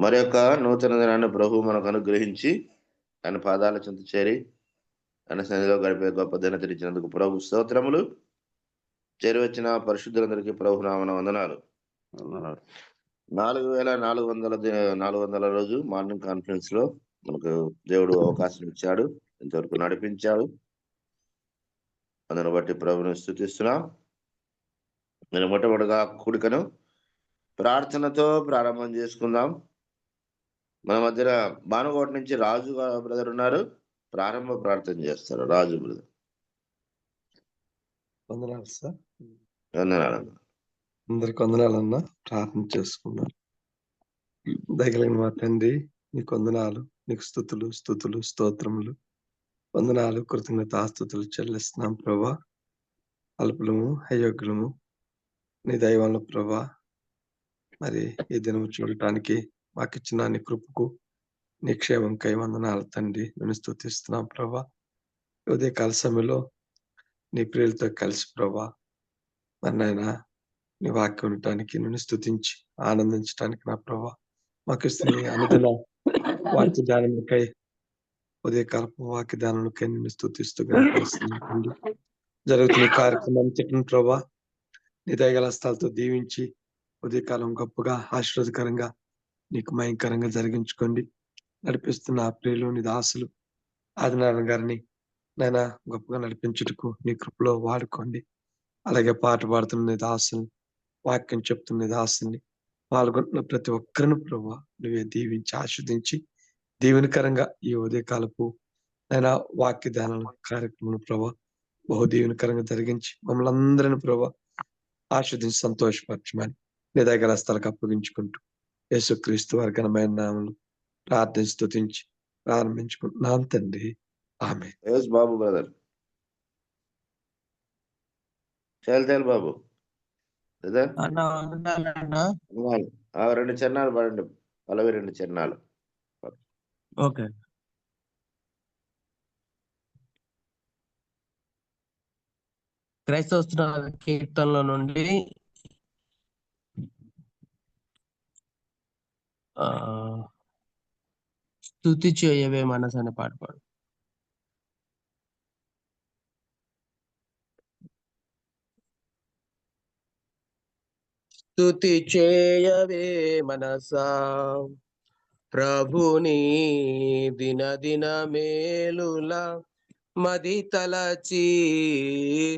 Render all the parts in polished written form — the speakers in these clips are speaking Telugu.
మరి యొక్క నూతన దినాన్ని ప్రభు మనకు అనుగ్రహించి ఆయన పాదాల చెంత చేరి ఆయన సన్నిధిలో గడిపే గొప్ప దినత ఇచ్చినందుకు ప్రభు స్తోత్రములు. చేరి వచ్చిన పరిశుద్ధులందరికీ ప్రభు నామన వందనాలు. 4,400 రోజు మార్నింగ్ కాన్ఫరెన్స్ లో మనకు దేవుడు అవకాశం ఇచ్చాడు, ఇంతవరకు నడిపించాడు. అందును బట్టి ప్రభుని స్తుతిస్తున్నాం. నేను మొట్టమొదటిగా కూడికను ప్రార్థనతో ప్రారంభం చేసుకుందాం. మన మధ్యన బానుకోట నుంచి రాజు బ్రదర్ ఉన్నారు, ప్రారంభ ప్రార్థన చేస్తారు. రాజు బ్రదర్. వందనాలు సార్. వందనాలు. అందరికి వందనాలన్నా. ప్రార్థన చేసుకున్నారు. దయగలిగిన మా తండ్రి, నీకు వందనాలు, నీకు స్తుతులు స్తుతులు స్తోత్రములు వందనాలు కృతజ్ఞతాస్తుతులు చెల్లిస్తున్నాం ప్రభా. అల్పులము అయోగ్యులము నీ దైవంలో ప్రభా. మరి ఈ దినము చూడటానికి మాకు ఇచ్చిన నీ కృపకు నీ క్షేమంకై వందనాలు తండ్రి. నేను స్తుతిస్తున్నాం ప్రభా. ఉదయకాల సమయంలో నీ ప్రియులతో కలిసి ప్రభా మరి నాయన నీ వాక్యం ఉండటానికి నేను స్తుతించి ఆనందించడానికి నా ప్రభా మాకు ఇస్తున్న అనుదిన వాక్య ధ్యానములకై ఉదయకాలపు వాక్య ధ్యానములకై నిన్ను స్తుతిస్తూ గణపరుస్తున్నాను. జరుగుతున్న ఈ కార్యక్రమం చెప్పిన ప్రభా నీ దయగల స్థలాలతో దీవించి ఉదయకాలం గొప్పగా ఆశీర్వాదకరంగా నీకు భయంకరంగా జరిగించుకోండి. నడిపిస్తున్న ఆ ప్రియులు నీ దాసులు ఆదినారాయణ గారిని నాయన గొప్పగా నడిపించుటకు నీ కృపలో వాడుకోండి. అలాగే పాట పాడుతున్న నీ దాసుని, వాక్యం చెప్తున్న నీ దాసుని, పాల్గొంటున్న ప్రతి ఒక్కరిని ప్రభా నువ్వే దీవించి ఆస్వాదించి దీవెనకరంగా ఈ ఉదయకాలపు నాయన వాక్య ధ్యాన కార్యక్రమం ప్రభా బహు దీవెనకరంగా జరిగించి మమ్మల్ని అందరిని ప్రభా ఆస్వాదించి సంతోషపరచమని నీ దగ్గర స్థలకు అప్పగించుకుంటూ యేసుక్రీస్తు వారి ఘనమైన నామములు ప్రార్థన స్తుతించి ప్రారంభించుకుంటున్నాం తండ్రి. ఆమేన్. బాబు బ్రదర్ చేయాలి బాబు బ్రదర్. 2 చరణాలు పడండి, పల్లవి 2 చరణాలు. ఓకే. క్రైస్తవ కీర్తనలో నుండి స్తుతి చేయవే మనసు అనే పాట పాడు. స్తుతి చేయవే మనసా ప్రభుని దిన మేలులా మది తలచి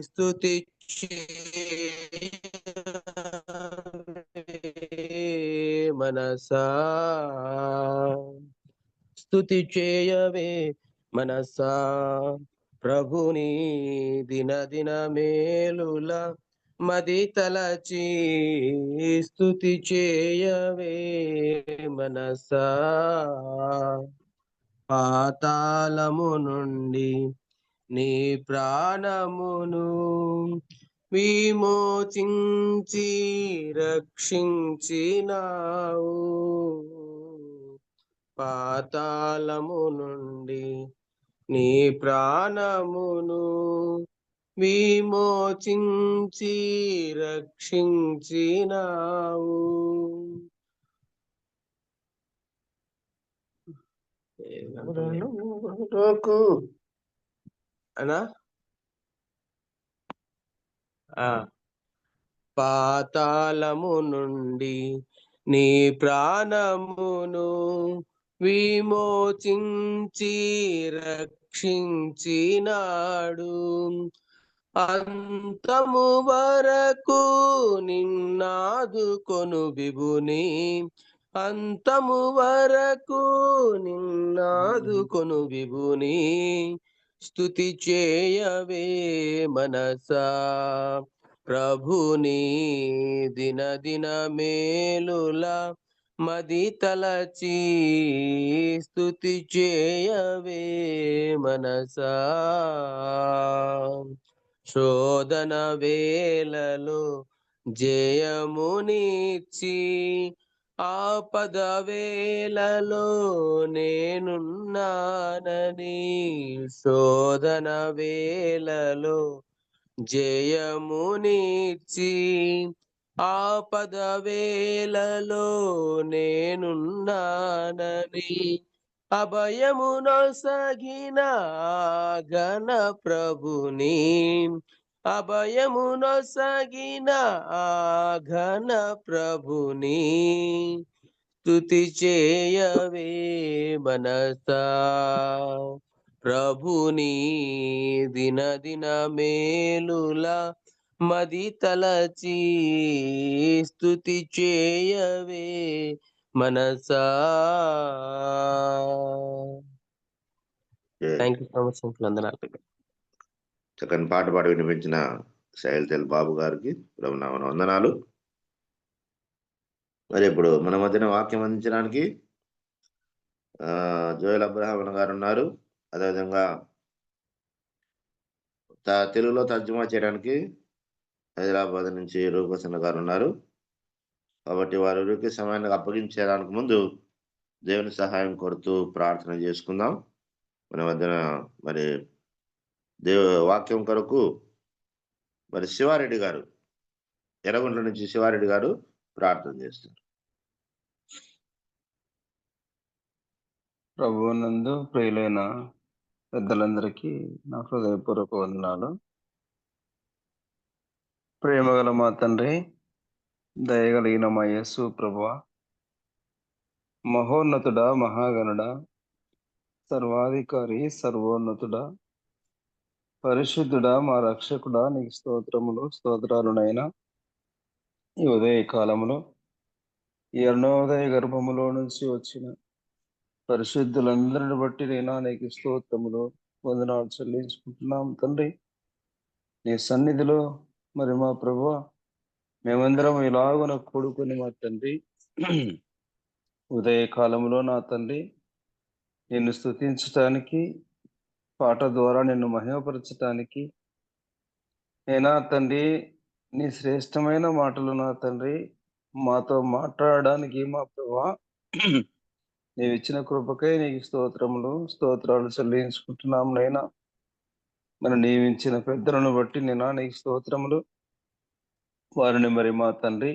స్తుతి మనసా స్తుతి చేయవే మనసా ప్రభుని దిన మేలులా మది తలచి స్తుతి చేయవే మనసా. పాతాళము నుండి నీ ప్రాణమును విమోచించి రక్షించినావు. పాతాళము నుండి నీ ప్రాణమును విమోచించి రక్షించినావు. అనా పాతాళము నుండి నీ ప్రాణమును విమోచించి రక్షించినాడు. అంతము వరకు నిన్నాదుకొను విభుని, అంతము వరకు నిన్నాదుకొను విభుని స్తుతి చేయవే మనసా ప్రభుని దిన మేలులా మది తలచి స్తుతి చేయవే మనసా. శోధన వేళలో జయమునిచ్చి ఆపద వేళలో నేనున్నానని, శోధన వేళలో జయమునిచ్చి ఆపద వేళలో నేనున్నానని అభయమునొసగిన ఘన ప్రభుని అభయమునొసగిన ఘన ప్రభుని స్తుతి చేయవే మనసా ప్రభుని దిన మేలుల మది తలచి స్తుతి చేయవే మనసా. Thank you so much uncle, అందరూ చక్కని పాట పాడి వినిపించిన శైలతెల్ బాబు గారికి ప్రభునామన వందనాలు. మరి ఇప్పుడు మన మధ్యన వాక్యం అందించడానికి జోయల్ అబ్రహాం గారు ఉన్నారు. అదేవిధంగా తెలుగులో తర్జుమా చేయడానికి హైదరాబాద్ నుంచి రూపసన్న గారు ఉన్నారు. కాబట్టి వారికి సమయాన్ని అప్పగించడానికి ముందు దేవుని సహాయం కోరుతూ ప్రార్థన చేసుకుందాం. మన మధ్యన మరి వాక్యం కొరకు మరి శివారెడ్డి గారు, ఎర్రగుంట్ల నుంచి శివారెడ్డి గారు ప్రార్థన చేస్తారు. ప్రభువునందు ప్రియులైన పెద్దలందరికీ నా హృదయపూర్వక వందనాలు. ప్రేమగల మా తండ్రి, దయగలిగిన మా యేసు ప్రభువా, మహోన్నతుడా, మహాగణుడా, సర్వాధికారి, సర్వోన్నతుడా, పరిశుద్ధుడా, మా రక్షకుడా, నీకు స్తోత్రాలునైనా. ఈ ఉదయ కాలంలో ఈ అరుణోదయ గర్భములో నుంచి వచ్చిన పరిశుద్ధులందరిని బట్టి నేను నీకు స్తోత్రములు వందనాలు చెల్లించుకుంటున్నాం తండ్రి. నీ సన్నిధిలో మరి మా ప్రభువ మేమందరం ఇలాగున కూడుకుని మా తండ్రి ఉదయ కాలంలో నా తండ్రి నిన్ను స్తుతించటానికి, పాట ద్వారా నిన్ను మహిమపరచటానికి, నేనా తండ్రి నీ శ్రేష్టమైన మాటలు నా తండ్రి మాతో మాట్లాడడానికి మా ప్రభువా నీవు ఇచ్చిన కృపకై నీకు స్తోత్రాలు చెల్లించుకుంటున్నాం నైనా. మరి నీవించిన పెద్దలను బట్టి నేనా నీకు స్తోత్రములు. వారిని మరి మా తండ్రి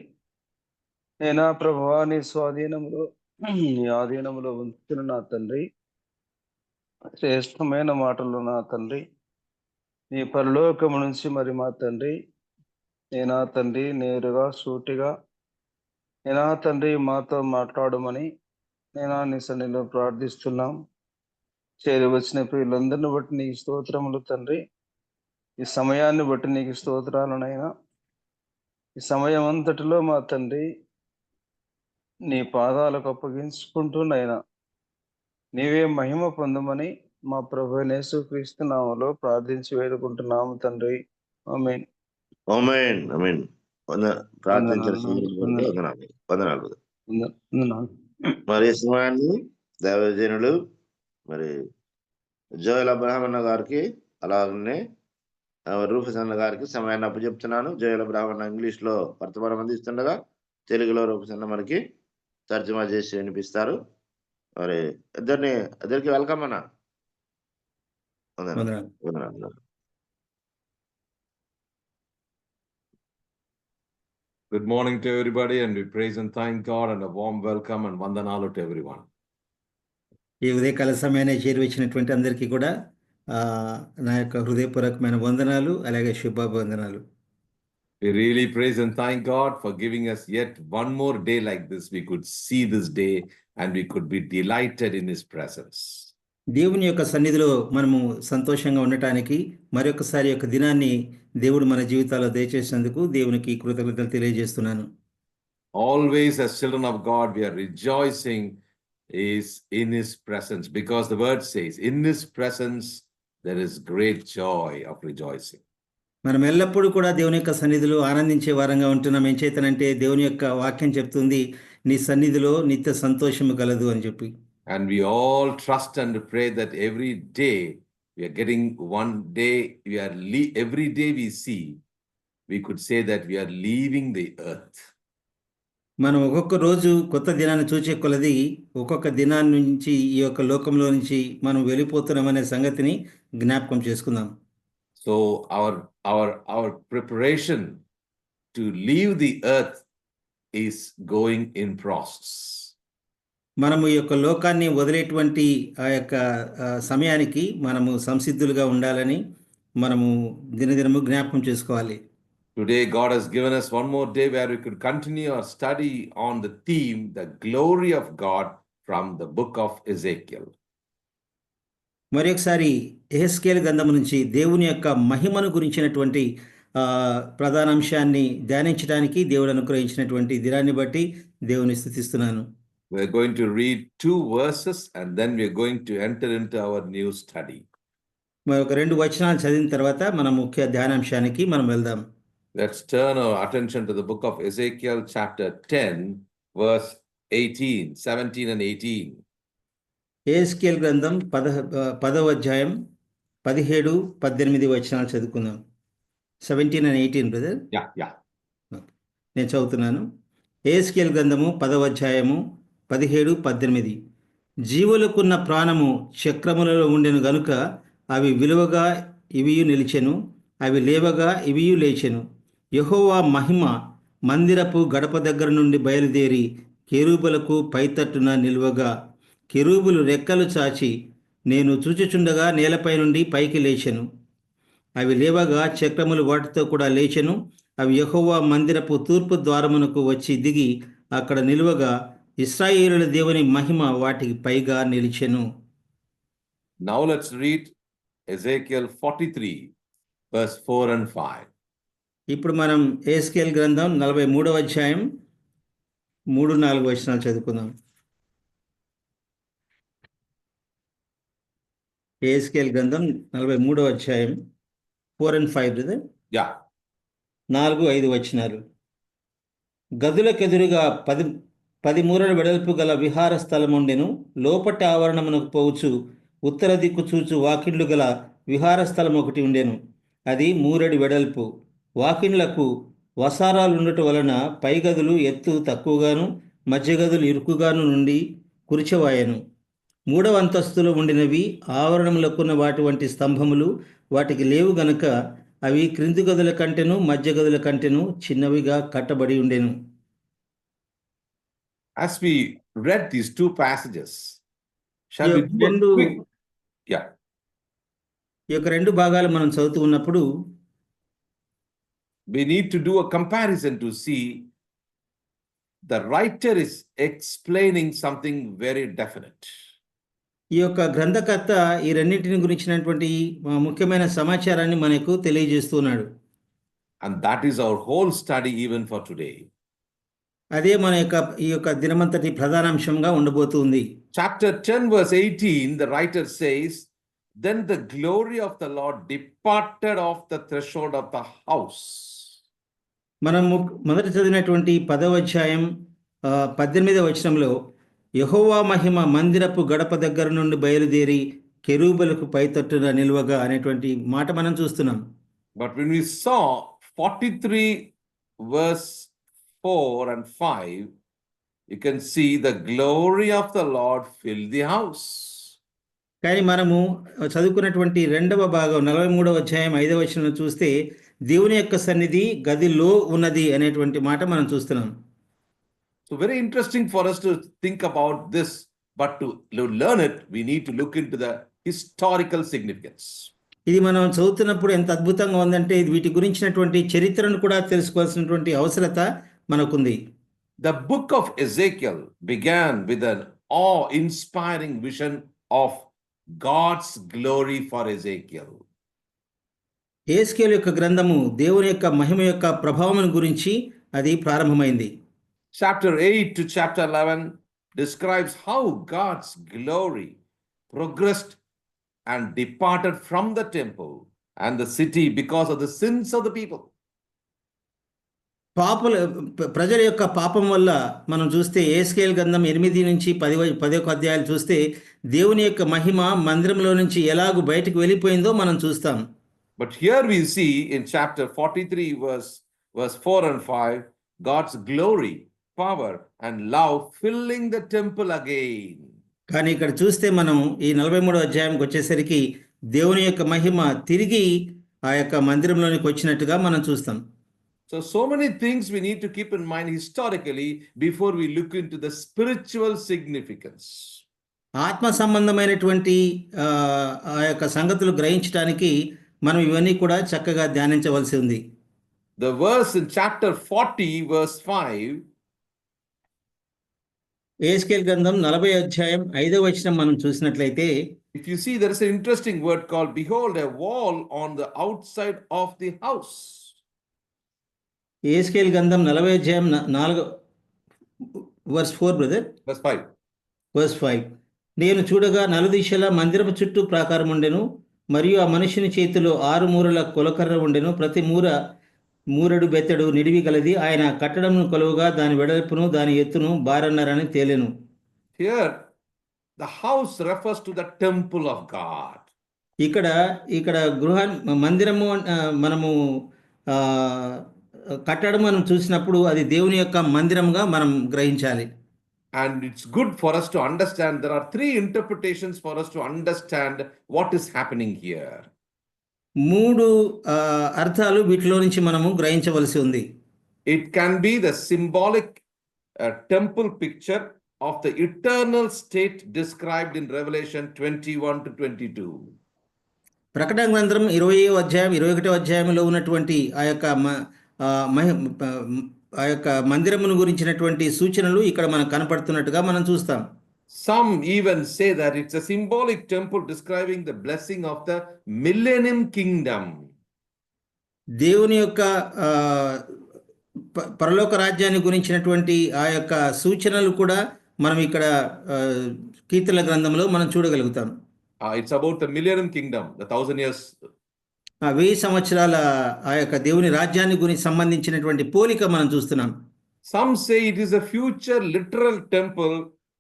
నేనా ప్రభువా నీ స్వాధీనంలో నీ ఆధీనంలో ఉంచుతున్న నా తండ్రి శ్రేష్టమైన మాటలు నా తండ్రి నీ పరలోకము నుంచి మరి మా తండ్రి నేనా తండ్రి నేరుగా సూటిగా నేనా తండ్రి మాతో మాట్లాడమని నేనా నీ సన్నిధిలో ప్రార్థిస్తున్నాం. చేరి వచ్చిన ప్రియులందరిని బట్టి నీకు స్తోత్రములు తండ్రి. ఈ సమయాన్ని బట్టి నీకు స్తోత్రాలనైనా. ఈ సమయం అంతటిలో మా తండ్రి నీ పాదాలకు అప్పగించుకుంటూనైనా నీవే మహిమ పొందమని మా ప్రభు యేసుక్రీస్తు నామములో ప్రార్థించి వేడుకుంటున్నాము తండ్రి. ఆమేన్. ఆమేన్. ఆమేన్. ప్రార్థించిన వందనాలు. మరి సమయాన్ని దైవజనులు మరి జోయల్ అబ్రహాం అన్న గారికి అలాగనే రూఫస్ అన్న గారికి సమయాన్ని అప్పచెప్తున్నాను. జోయల్ అబ్రహాం అన్న ఇంగ్లీష్ లో వర్తమానం అందిస్తుండగా తెలుగులో రూఫస్ అన్న మనకి తర్జుమా చేసి వినిపిస్తారు. మరి ఇద్దరికి వెల్కమ్ అన్న. వందనాలు. Good morning to everybody, and we praise and thank God, and a warm welcome and vandanalu to everyone. ఈ ఉదయకాల సమయాన్ని చేరి వచ్చినటువంటి అందరికీ కూడా నా యొక్క హృదయపూర్వకమైన వందనాలు, అలాగే శుభాభివందనాలు. We really praise and thank God for giving us yet one more day like this. We could see this day and we could be delighted in His presence. దేవుని యొక్క సన్నిధిలో మనము సంతోషంగా ఉండటానికి మరొకసారి యొక్క దినాన్ని దేవుడు మన జీవితాల్లో దయచేసినందుకు దేవునికి కృతజ్ఞతలు తెలియజేస్తున్నాను. Always as children of God, we are rejoicing is in His presence, because the word says, in His presence there is great joy of rejoicing. మనం ఎల్లప్పుడూ కూడా దేవుని యొక్క సన్నిధిలో ఆనందించే వారంగా ఉంటున్నాం. ఏం చేతనంటే దేవుని యొక్క వాక్యం చెప్తుంది, నీ సన్నిధిలో నిత్య సంతోషము కలదు అని చెప్పి. And we all trust and pray that every day we are getting one day, every day we see, we could say that we are leaving the earth. మనం ఒక్కొక్క రోజు కొత్త దినాన్ని చూచే కొలది ఒక్కొక్క దినాన్ని నుంచి ఈ యొక్క లోకంలో నుంచి మనం వెళ్ళిపోతున్నామనే సంగతిని జ్ఞాపకం చేసుకుందాం. So our preparation to leave the earth is going in process. మనము ఈ యొక్క లోకాన్ని వదిలేటువంటి ఆ యొక్క సమయానికి మనము సంసిద్ధులుగా ఉండాలని మనము దినదినము జ్ఞాపకం చేసుకోవాలి. Today, God has given us one more day where we could continue our study on the theme, the glory of God, from the book of Ezekiel. మరి ఒకసారి యెహెజ్కేలు గ్రంథం నుంచి దేవుని యొక్క మహిమను గురించినటువంటి ప్రధాన అంశాన్ని ధ్యానించడానికి దేవుడు అనుగ్రహించినటువంటి దినాన్ని బట్టి దేవుని స్తుతిస్తున్నాను. We're going to read 2 verses and then we're going to enter into our new study. మరి ఒక 2 వచనాలు చదివిన తర్వాత మన ముఖ్య ధ్యానాంశానికి మనం వెళ్దాం. Let's turn our attention to the book of Ezekiel chapter 10 verse 18, 17 and 18. యెహెజ్కేలు గ్రంథం 10వ అధ్యాయం 17, 18 వచనాలు చదువుకుందాం. 17 and 18 బ్రదర్. Yeah. నేను చదువుతున్నాను. యెహెజ్కేలు గ్రంథము 10వ అధ్యాయము 17, 18. జీవులకున్న ప్రాణము చక్రములలో ఉండెను గనుక అవి విలువగా ఇవియు నిలిచెను, అవి లేవగా ఇవియు లేచెను. యెహోవా మహిమ మందిరపు గడప దగ్గర నుండి బయలుదేరి కెరూబులకు పైతట్టున నిలువగా, కెరూబులు రెక్కలు చాచి నేను చూచుచుండగా నేలపై నుండి పైకి లేచెను. అవి లేవగా చక్రములు వాటితో కూడా లేచెను. అవి యెహోవా మందిరపు తూర్పు ద్వారమునకు వచ్చి దిగి అక్కడ నిలువగా ఇశ్రాయేలుల దేవుని మహిమ వాటికి పైగా నిలిచెను. Now let's read Ezekiel 43 verse 4 and 5. ఇప్పుడు మనం యెహెజ్కేలు గ్రంథం 43వ అధ్యాయం 3, 4 వచనాలు చదువుకుందాం. యెహెజ్కేలు గ్రంథం 43వ అధ్యాయం 4 and 5 బ్రదర్. Yeah. 4, 5 వచనాలు. గదులకెదురుగా 10 మూరల వెడల్పు గల విహార స్థలముండెను. లోపటి ఆవరణమునకు పోవచ్చు ఉత్తర దిక్కు చూచు వాకిండ్లు గల విహార స్థలం ఒకటి ఉండెను. అది 3 మూరడి వెడల్పు. వాకిండ్లకు వసారాలుండటం వలన పై గదులు ఎత్తు తక్కువగాను మధ్య గదులు ఇరుకుగాను నుండి కురిచెవాయెను. 3వ అంతస్తులో ఉండినవి ఆవరణములకున్న వాటి వంటి స్తంభములు వాటికి లేవు గనుక అవి క్రింది గదుల కంటెను మధ్య గదుల కంటెను చిన్నవిగా కట్టబడి ఉండెను. As we read these 2 passages, shall we do a quick? Yeah. ఈ యొక్క 2 భాగాలు మనం చదువుతూ ఉన్నప్పుడు We need to do a comparison to see the writer is explaining something very definite. ఈ యొక్క గ్రంథకర్త ఈ రెండింటిని గురించినటువంటి ముఖ్యమైన సమాచారాన్ని మనకు తెలియజేస్తున్నాడు. And that is our whole study even for today. అదే మన యొక్క ఈ యొక్క దినమంతటి ప్రధానాంశంగా ఉండబోతుంది. Chapter 10 verse 18, the writer says, then the glory of the Lord departed off the threshold of the house. మనం మొదట చదివినటువంటి 10వ అధ్యాయం 18వ వచనంలో యెహోవా మహిమ మందిరపు గడప దగ్గర నుండి బయలుదేరి కెరూబులకు పైతట్టున నిలువగా అనేటువంటి మాట మనం చూస్తున్నాం. But when we saw 43 verse 4 and 5, you can see the glory of the Lord fill the house. కానీ మనము చదువుకున్నటువంటి 2వ భాగం 43వ అధ్యాయం 5వ వచనం చూస్తే దేవుని యొక్క సన్నిధి గదిలో ఉన్నది అనేటువంటి మాట మనం చూస్తున్నాం. So very interesting for us to think about this, but to learn it, we need to look into the historical significance. ఇది మనం చదువుతున్నప్పుడు ఎంత అద్భుతంగా ఉందంటే వీటి గురించినటువంటి చరిత్రను కూడా తెలుసుకోవాల్సినటువంటి అవసరత మనకుంది. The book of Ezekiel began with an awe-inspiring vision of God's glory for Ezekiel. యెహెజ్కేలు యొక్క గ్రంథము దేవుని యొక్క మహిమ యొక్క ప్రభావం గురించి అది ప్రారంభమైంది. Chapter 8 to chapter 11 describes how God's glory progressed and departed from the temple and the city because of the sins of the people. ప్రజల యొక్క పాపం వల్ల మనం చూస్తే యెహెజ్కేలు గ్రంథం 8 నుంచి 10వ అధ్యాయాలు చూస్తే దేవుని యొక్క మహిమ మందిరంలో నుంచి ఎలాగూ బయటకు వెళ్ళిపోయిందో మనం చూస్తాం. But here we see in chapter 43 verse 4 and 5, God's glory, power and love filling the temple again. కానీ ఇక్కడ చూస్తే మనం ఈ 43వ అధ్యాయంకి వచ్చేసరికి దేవుని యొక్క మహిమ తిరిగి ఆ యొక్క మందిరంలోనికి వచ్చినట్టుగా మనం చూస్తాం. So many things we need to keep in mind historically before we look into the spiritual significance. ఆత్మ సంబంధమైనటువంటి ఆ యొక్క సంగతులు గ్రహించడానికి మనం ఇవన్నీ కూడా చక్కగా ధ్యానించవలసి ఉంది. The verse in chapter 40, verse 5, యెహెజ్కేలు గ్రంథం 40 అధ్యాయం 5వ వచనం మనం చూసినట్లయితే, if you see, there is an interesting word called, behold, a wall on the outside of the house. యెహెజ్కేలు గ్రంథం 40 అధ్యాయం 4 వర్స్ 4 బ్రదర్. Verse 5. వర్స్ 5. నేను చూడగా నలుదిశల మందిరపు చుట్టూ ప్రాకారం ఉండెను, మరియు ఆ మనుషుని చేతిలో 6 మూరల కొలకర్ర ఉండెను, ప్రతి మూరడు బెత్తడు నిడివి గలది, ఆయన కట్టడమును కొలువుగా దాని వెడల్పును దాని ఎత్తును బారన్నరని తేలెను. Here, the house refers to the temple of God. ఇక్కడ మందిరము మనము కట్టడం మనం చూసినప్పుడు అది దేవుని యొక్క మందిరంగా మనం గ్రహించాలి. And it's good for us to understand. There are 3 interpretations for us to understand what is happening here. 3 అర్థాలు వీటిలో నుంచి మనము గ్రహించవలసి ఉంది. It can be the symbolic temple picture of the eternal state described in Revelation 21 to 22. ప్రకటన గ్రంథం 20వ అధ్యాయం 21వ అధ్యాయంలో ఉన్నటువంటి ఆ యొక్క మందిరమును గురించినటువంటి సూచనలు ఇక్కడ మనకు కనపడుతున్నట్టుగా మనం చూస్తాం. Some even say that it's a symbolic temple describing the blessing of the millennium kingdom. దేవుని యొక్క పరలోక రాజ్యాన్ని గురించినటువంటి ఆ యొక్క సూచనలు కూడా మనం ఇక్కడ కీర్తనల గ్రంథంలో మనం చూడగలుగుతాం. It's about the millennium kingdom, the 1000 years. 1000 సంవత్సరాల ఆ యొక్క దేవుని రాజ్యాన్ని గురించి సంబంధించినటువంటి పోలిక మనం చూస్తున్నాం. Some say it is a future literal temple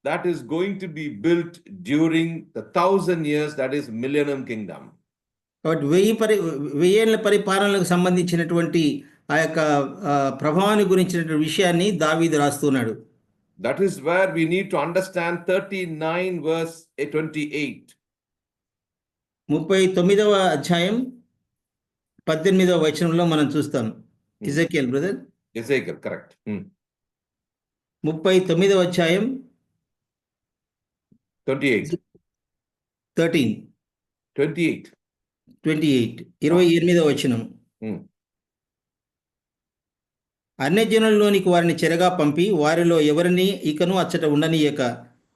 that is going to be built during the 1000 years, that is millennium kingdom. కాబట్టి 1000 ఏళ్ల పరిపాలనకు సంబంధించినటువంటి ఆ యొక్క ప్రభావాన్ని గురించినటువంటి విషయాన్ని దావీదు రాస్తున్నాడు. That is where we need to understand 39 verse 28. 39వ అధ్యాయం 18వ వచనంలో మనం చూస్తాం. Ezekiel brother. Ezekiel, correct. 39వ అధ్యాయం 28. 28వ వచనం. అన్యజనుల్లోనికి వారిని చెరగా పంపి వారిలో ఎవరిని ఇకను అచ్చట ఉండనీయక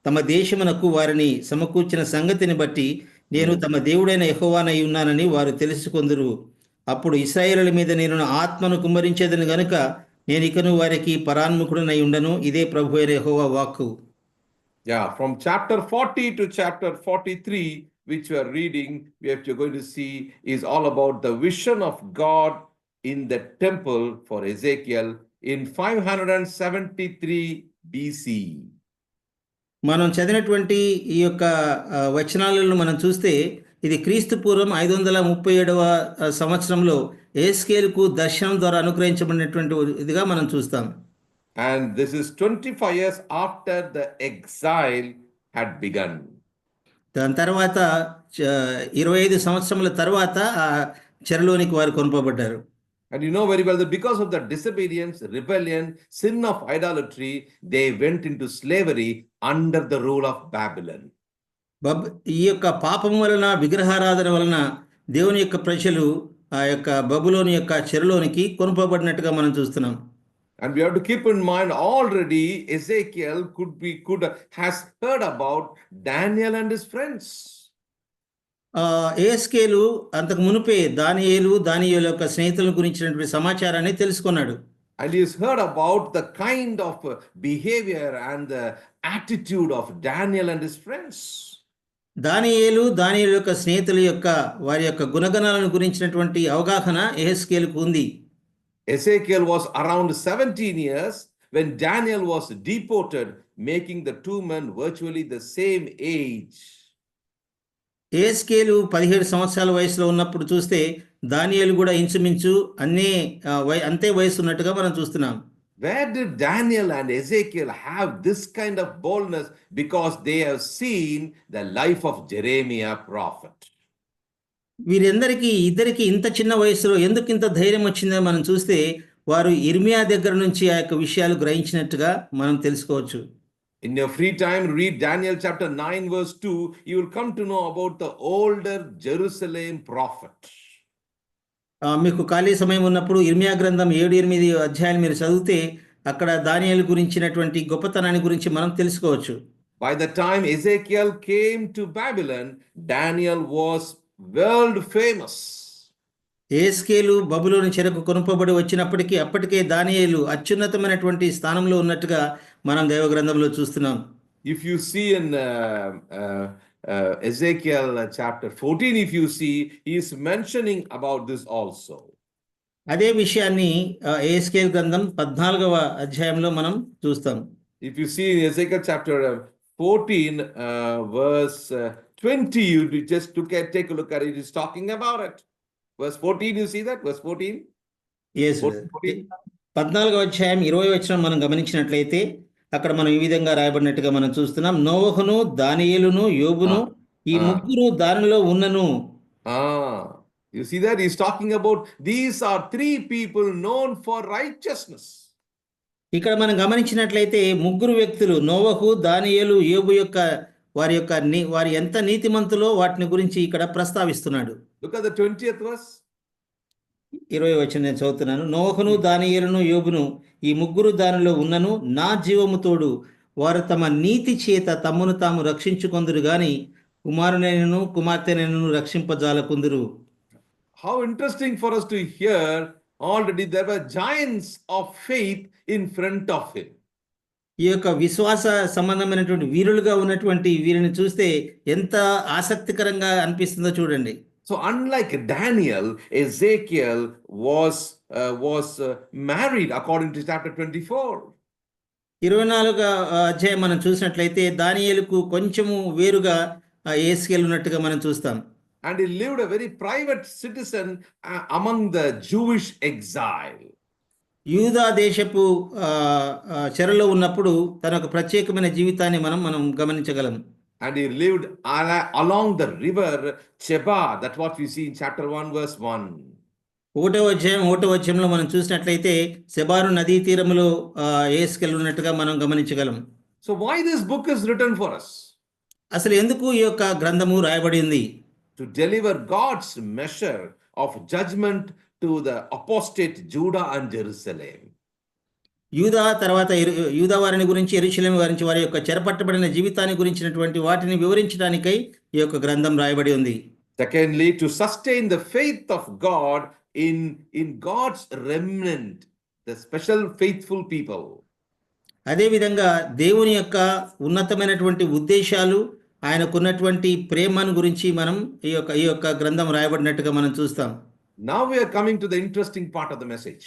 తమ దేశమునకు వారిని సమకూర్చిన సంగతిని బట్టి నేను తమ దేవుడైన యెహోవానై ఉన్నానని వారు తెలుసుకొందురు. అప్పుడు ఇశ్రాయేలుల మీద నేను నా ఆత్మను కుమ్మరించేదని గనుక నేను ఇకను వారికి పరాన్ముఖుడనై ఉండను. ఇదే ప్రభువైన యెహోవా వాక్కు. Yeah, from chapter 40 to chapter 43, which we are reading, you're going to see is all about the vision of God in the temple for Ezekiel in 573 BC. మనం చదివినటువంటి ఈ యొక్క వచనాలను మనం చూస్తే ఇది క్రీస్తు పూర్వం 537వ సంవత్సరంలో యెహెజ్కేలుకు దర్శనం ద్వారా అనుగ్రహించబడినటువంటి ఇదిగా మనం చూస్తాం. And this is 25 years after the exile had begun. దాని తర్వాత 25 సంవత్సరముల తర్వాత ఆ చెరలోనికి వారు కొనుపబడ్డారు. And you know very well that because of the disobedience, rebellion, sin of idolatry, they went into slavery under the rule of Babylon. ఈ యొక్క పాపం వలన విగ్రహారాధన వలన దేవుని యొక్క ప్రజలు ఆ యొక్క బబులోని యొక్క చెరలోనికి కొనుపబడినట్టుగా మనం చూస్తున్నాం. And we have to keep in mind already Ezekiel has heard about Daniel and his friends. యెహెజ్కేలు అంతకు మునుపే దానియేలు యొక్క స్నేహితుల గురించినటువంటి సమాచారాన్ని తెలుసుకున్నాడు. And he has heard about the kind of behavior and the attitude of Daniel and his friends. దానియేలు యొక్క స్నేహితుల యొక్క వారి యొక్క గుణగణాలను గురించినటువంటి అవగాహన యెహెజ్కేలుకు ఉంది. Ezekiel was around 17 years when Daniel was deported, making the two men virtually the same age. యెహెజ్కేలు 17 సంవత్సరాల వయసులో ఉన్నప్పుడు చూస్తే దానియేలు కూడా ఇంచుమించు అంతే వయసు ఉన్నట్టుగా మనం చూస్తున్నాం. Where did Daniel and Ezekiel have this kind of boldness? Because they have seen the life of Jeremiah prophet. ఇద్దరికి ఇంత చిన్న వయసులో ఎందుకు ఇంత ధైర్యం వచ్చిందో మనం చూస్తే వారు ఇర్మియా దగ్గర నుంచి ఆ యొక్క విషయాలు గ్రహించినట్టుగా మనం తెలుసుకోవచ్చు. In your free time, read Daniel chapter 9 verse 2. You will come to know about the older Jerusalem prophet. మీకు ఖాళీ సమయం ఉన్నప్పుడు ఇర్మియా గ్రంథం 7-8 అధ్యాయాలు మీరు చదివితే అక్కడ దానియేలు గురించినటువంటి గొప్పతనాన్ని గురించి మనం తెలుసుకోవచ్చు. By the time Ezekiel came to Babylon, Daniel was world famous. యెహెజ్కేలు బబులోను చెరకు కొనుపబడి వచ్చినప్పటికీ అప్పటికే దానియేలు అత్యున్నతమైనటువంటి స్థానంలో ఉన్నట్టుగా మనం దైవ గ్రంథంలో చూస్తున్నాం. If you see in Ezekiel chapter 14, if you see, he is mentioning about this also. అదే విషయాన్ని యెహెజ్కేలు గ్రంథం 14వ అధ్యాయంలో మనం చూస్తాం. If you see in Ezekiel chapter 14, verse 20, you just take a look at it. It is talking about it. Verse 14, you see that? Verse 14? Yes, 14. 14వ అధ్యాయం 20వ వచనం మనం గమనించినట్లయితే అక్కడ మనం ఈ విధంగా రాయబడినట్టుగా మనం చూస్తున్నాం. నోవహును, దానియేలును, యోబును ఈ ముగ్గురు దానిలో ఉన్నను. You see that? He's talking about these are three people known for righteousness. ఇక్కడ మనం గమనించినట్లయితే ముగ్గురు వ్యక్తులు నోవహు, దానియేలు, యోబు యొక్క వారి ఎంత నీతిమంతులో వాటిని గురించి ఇక్కడ ప్రస్తావిస్తున్నాడు. Look at the 20th verse. 20వ వచనం నేను చదువుతున్నాను. నోవహును, దానియేలును, యోబును ఈ ముగ్గురు దానిలో ఉన్నను, నా జీవము తోడు వారు తమ నీతి చేత తమ్మును తాము రక్షించుకొందురు గాని కుమారునైనను కుమార్తెనైనను రక్షింపజాలకుందురు. How interesting for us to hear, already there were giants of faith in front of him. ఈ యొక్క విశ్వాస సంబంధమైనటువంటి వీరులుగా ఉన్నటువంటి వీరిని చూస్తే ఎంత ఆసక్తికరంగా అనిపిస్తుందో చూడండి. So unlike Daniel, Ezekiel was married according to chapter 24. 24వ అధ్యాయం మనం చూసినట్లయితే దానియేలుకు కొంచెము వేరుగా యెహెజ్కేలు ఉన్నట్టుగా మనం చూస్తాం. And he lived a very private citizen among the Jewish exile. యూదా దేశపు చెరలో ఉన్నప్పుడు తన ఒక ప్రత్యేకమైన జీవితాన్ని మనం గమనించగలం. And he lived along the river Cheba. That's what we see in chapter 1 verse 1. 1వ అధ్యాయంలో మనం చూసినట్లయితే సెబారు నదీ తీరములో యెహెజ్కేలు ఉన్నట్టుగా మనం గమనించగలం. So why this book is written for us? అసలు ఎందుకు ఈ యొక్క గ్రంథము రాయబడి ఉంది? To deliver God's measure of judgment to the apostate Judah and Jerusalem. యూదా వారిని గురించి, యెరూషలేము గురించి, వారి యొక్క చెరపట్టబడిన జీవితాన్ని గురించినటువంటి వాటిని వివరించడానికై ఈ యొక్క గ్రంథం రాయబడి ఉంది. Secondly, to sustain the faith of God in God's remnant, the special faithful people. అదే విధంగా దేవుని యొక్క ఉన్నతమైనటువంటి ఉద్దేశాలు, ఆయనకున్నటువంటి ప్రేమను గురించి మనం ఈ యొక్క గ్రంథం రాయబడినట్టుగా మనం చూస్తాం. Now we are coming to the interesting part of the message.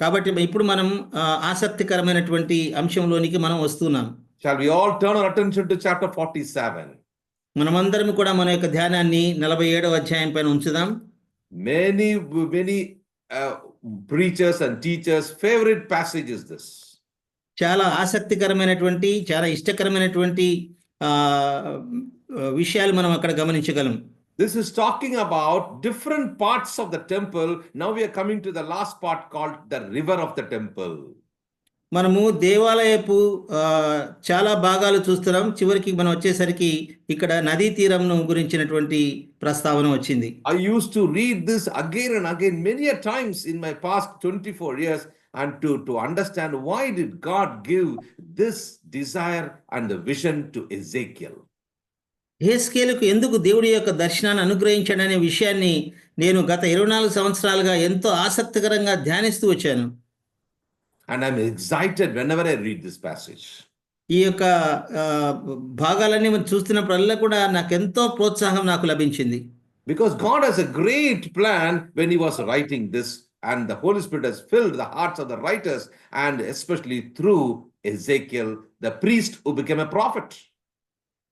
కాబట్టి ఇప్పుడు మనం ఆసక్తికరమైనటువంటి అంశంలోనికి మనం వస్తున్నాం. Shall we all turn our attention to chapter 47? మనమందరం కూడా మన యొక్క ధ్యానాన్ని 47వ అధ్యాయం పైన ఉంచుదాం. Many preachers and teachers' favorite passage is this. చాలా ఆసక్తికరమైనటువంటి, చాలా ఇష్టకరమైనటువంటి విషయాలు మనం అక్కడ గమనించగలం. This is talking about different parts of the temple. Now we are coming to the last part called the river of the temple. మనము దేవాలయపు చాలా భాగాలు చూస్తున్నాం. చివరికి మనం వచ్చేసరికి ఇక్కడ నదీ తీరంను గురించినటువంటి ప్రస్తావన వచ్చింది. I used to read this again and again many a times in my past 24 years and to understand why did God give this desire and the vision to Ezekiel. యెహెజ్కేలుకు ఎందుకు దేవుడి యొక్క దర్శనాన్ని అనుగ్రహించాడనే విషయాన్ని నేను గత 24 సంవత్సరాలుగా ఎంతో ఆసక్తికరంగా ధ్యానిస్తూ వచ్చాను. And I'm excited whenever I read this passage. ఈ యొక్క భాగాలన్నీ మనం చూస్తున్నప్పుడల్లా కూడా నాకు ఎంతో ప్రోత్సాహం నాకు లభించింది. Because God has a great plan when he was writing this, and the Holy Spirit has filled the hearts of the writers, and especially through Ezekiel, the priest who became a prophet.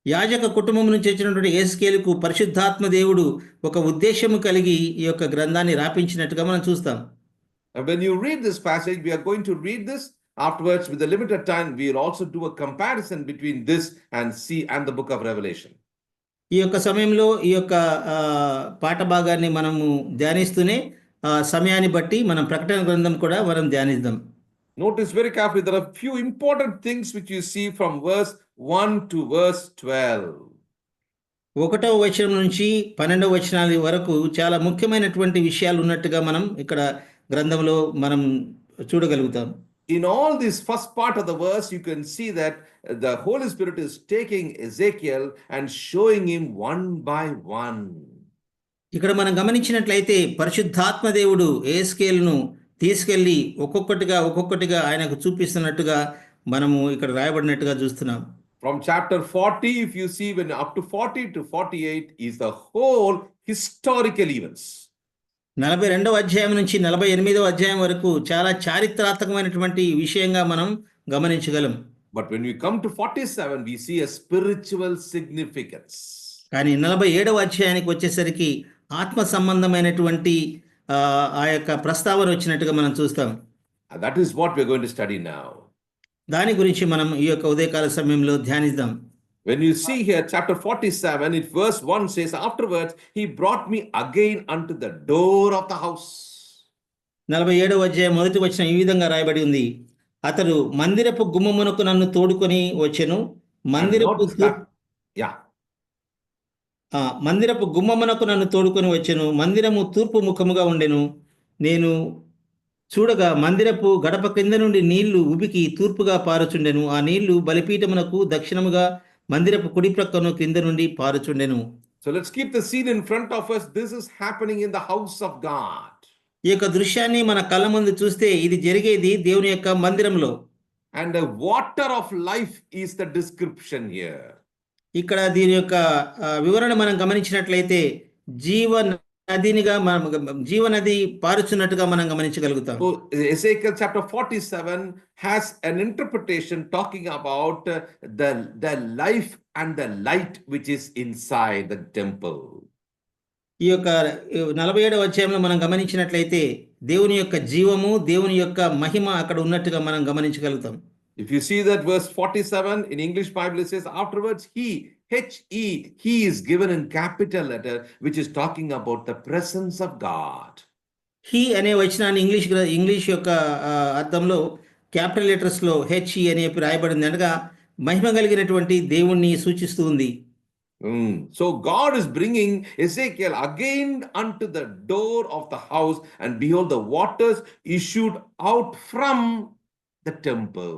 యాజక కుటుంబం నుంచి వచ్చినటువంటి యెహెజ్కేలుకు పరిశుద్ధాత్మ దేవుడు ఒక ఉద్దేశము కలిగి ఈ యొక్క గ్రంథాన్ని రాపించినట్టుగా మనం చూస్తాం. When you read this passage, we are going to read this. Afterwards, with the limited time, we will also do a comparison between this and the book of Revelation. ఈ యొక్క సమయంలో ఈ యొక్క పాఠ భాగాన్ని మనము ధ్యానిస్తూనే సమయాన్ని బట్టి మనం ప్రకటన గ్రంథం కూడా మనం ధ్యానిద్దాం. Notice very carefully, there are few important things which you see from verse 1 to verse 12. 1వ వచనం నుంచి 12వ వచనాల వరకు చాలా ముఖ్యమైనటువంటి విషయాలు ఉన్నట్టుగా మనం ఇక్కడ గ్రంథంలో మనం చూడగలుగుతాం. In all this first part of the verse, you can see that the Holy Spirit is taking Ezekiel and showing him one by one. ఇక్కడ మనం గమనించినట్లయితే పరిశుద్ధాత్మ దేవుడు యెహెజ్కేలును తీసుకెళ్లి ఒక్కొక్కటిగా ఆయనకు చూపిస్తున్నట్టుగా మనము ఇక్కడ రాయబడినట్టుగా చూస్తున్నాం. From chapter 40, if you see, when up to 40 to 48 is the whole historical events. 42వ అధ్యాయం నుంచి 48వ అధ్యాయం వరకు చాలా చారిత్రాత్మకమైనటువంటి విషయంగా మనం గమనించగలం. But when we come to 47, we see a spiritual significance. కానీ 47వ అధ్యాయానికి వచ్చేసరికి ఆత్మ సంబంధమైనటువంటి ఆ యొక్క ప్రస్తావన వచ్చినట్టుగా మనం చూస్తాం. And that is what we're going to study now. దాని గురించి మనం ఈ యొక్క ఉదయకాల సమయంలో ధ్యానిద్దాం. When you see here, chapter 47, it verse 1 says, afterwards, he brought me again unto the door of the house. 47వ అధ్యాయం మొదటి వచనం ఈ విధంగా రాయబడి ఉంది. అతడు మందిరపు గుమ్మమునకు నన్ను తోడుకొని వచ్చెను. మందిరపు గుమ్మమునకు నన్ను తోడుకొని వచ్చెను. మందిరము తూర్పు ముఖముగా ఉండెను. నేను చూడగా మందిరపు గడప క్రింద నుండి నీళ్లు ఉబికి తూర్పుగా పారుచుండెను. ఆ నీళ్లు బలిపీఠమునకు దక్షిణముగా మందిరపు కుడి ప్రక్కను క్రింద నుండి పారుచుండెను. So let's keep the scene in front of us. This is happening in the house of God. ఈ యొక్క దృశ్యాన్ని మన కళ్ళ ముందు చూస్తే ఇది జరిగేది దేవుని యొక్క మందిరంలో. And the water of life is the description here. ఇక్కడ దీని యొక్క వివరణ మనం గమనించినట్లయితే జీవనది పారుచున్నట్టుగా మనం గమనించగలుగుతాం. So Ezekiel chapter 47 has an interpretation talking about the life and the light which is inside the temple. ఈ యొక్క 47వ అధ్యాయంలో మనం గమనించినట్లయితే దేవుని యొక్క జీవము, దేవుని యొక్క మహిమ అక్కడ ఉన్నట్టుగా మనం గమనించగలుగుతాం. If you see that verse 47 in English Bible, it says afterwards he is given in capital letter, which is talking about the presence of God. He అనే వచనాన్ని ఇంగ్లీష్ యొక్క అర్థంలో క్యాపిటల్ లెటర్స్ లో హెచ్ అని రాయబడింది, అనగా మహిమ కలిగినటువంటి దేవుణ్ణి సూచిస్తూ ఉంది. So God is bringing Ezekiel again unto the door of the house, and behold, the waters issued out from the temple.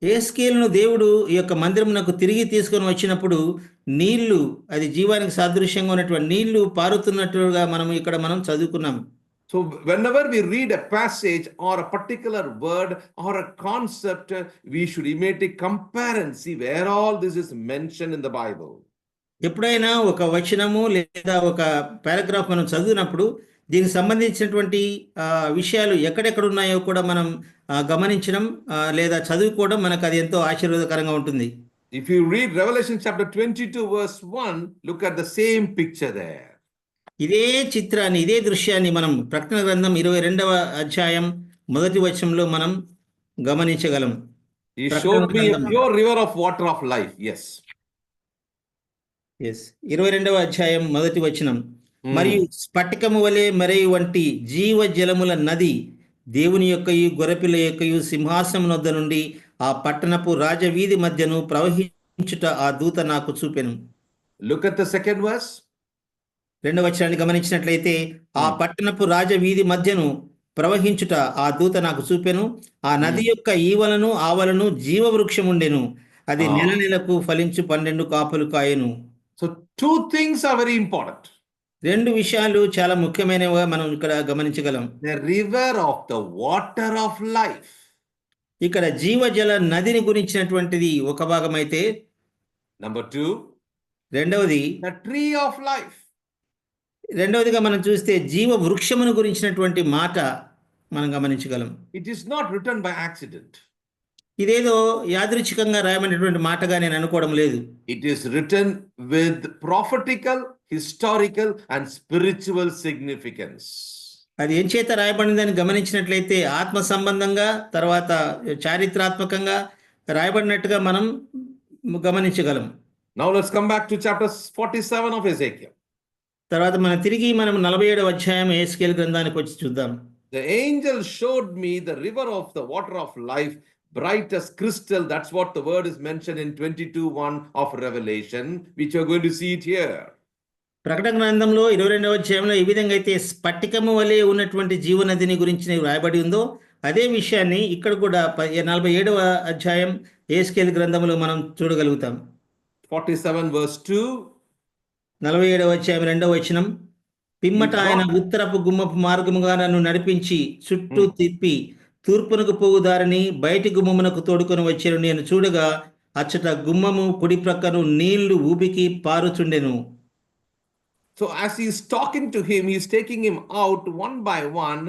యెహెజ్కేలును దేవుడు ఈ యొక్క మందిరమునకు తిరిగి తీసుకొని వచ్చినప్పుడు నీళ్లు, అది జీవానికి సాదృశ్యంగా ఉన్నటువంటి నీళ్లు పారుతున్నట్టుగా మనం చదువుకున్నాం. So whenever we read a passage or a particular word or a concept, we should immediately compare and see where all this is mentioned in the Bible. ఎప్పుడైనా ఒక వచనము లేదా ఒక పారాగ్రాఫ్ మనం చదివినప్పుడు దీనికి సంబంధించినటువంటి విషయాలు ఎక్కడెక్కడ ఉన్నాయో కూడా మనం గమనించడం లేదా చదువుకోవడం మనకు అది ఎంతో ఆశీర్వాదకరంగా ఉంటుంది. If you read Revelation chapter 22 verse 1, look at the same picture there. ఇదే చిత్రాన్ని, ఇదే దృశ్యాన్ని మనం ప్రకటన గ్రంథం 22వ అధ్యాయం మొదటి వచనంలో మనం గమనించగలం. He showed me a pure river of water of life. Yes. 22వ అధ్యాయం మొదటి వచనం, మరియు స్ఫటికము వలె మరై వంటి జీవ జలముల నది దేవుని యొక్కయు గొర్రెపిల్ల యొక్కయు సింహాసనం వద్ద నుండి ఆ పట్టణపు రాజవీధి మధ్యను ప్రవహించుట ఆ దూత నాకు చూపెను. Look at the second verse. రెండవ వచనాన్ని గమనించినట్లయితే, ఆ పట్టణపు రాజవీధి మధ్యను ప్రవహించుట ఆ దూత నాకు చూపెను. ఆ నది యొక్క ఈవలను ఆవలను జీవవృక్షం ఉండెను. అది నెలకు ఫలించు 12 కాపులు కాయెను. So two things are very important. రెండు విషయాలు చాలా ముఖ్యమైనవిగా మనం ఇక్కడ గమనించగలం. The river of the water of life. ఇక్కడ జీవజల నదిని గురించినటువంటిది ఒక భాగం అయితే, Number 2, రెండవది the tree of life. రెండవదిగా మనం చూస్తే జీవ వృక్షమును గురించినటువంటి మాట మనం గమనించగలం. It is not written by accident. ఇదేదో యాదృచ్ఛికంగా రాయబడినటువంటి మాటగా నేను అనుకోవడం లేదు. It is written with prophetical, historical and spiritual significance. అది ఏం చేత రాయబడిందని గమనించినట్లయితే ఆత్మ సంబంధంగా, తర్వాత చారిత్రాత్మకంగా రాయబడినట్టుగా మనం గమనించగలం. Now let's come back to chapter 47 of Ezekiel. తర్వాత మనం తిరిగి 47వ అధ్యాయం యెహెజ్కేలు గ్రంథానికి వచ్చి చూద్దాం. The angel showed me the river of the water of life, bright as crystal. That's what the word is mentioned in 22:1 of Revelation, which you're going to see it here. ప్రకటన గ్రంథంలో 22వ అధ్యాయంలో ఏ విధంగా అయితే స్ఫటికము వలె ఉన్నటువంటి జీవనదిని గురించి రాయబడి ఉందో అదే విషయాన్ని ఇక్కడ కూడా 47వ అధ్యాయం యెహెజ్కేలు గ్రంథంలో మనం చూడగలుగుతాం. 47 verse 2. 47వ అధ్యాయం 2వ వచనం, పిమ్మట ఆయన ఉత్తరపు గుమ్మపు మార్గముగా నన్ను నడిపించి చుట్టూ తిప్పి తూర్పునకు పోవు దారిని బయటి గుమ్మమునకు తోడుకొని వచ్చాను. నేను చూడగా అచ్చట గుమ్మము కుడి ప్రక్కను నీళ్లు ఊబికి పారుచుండెను. So as he's talking to him, he's taking him out one by one.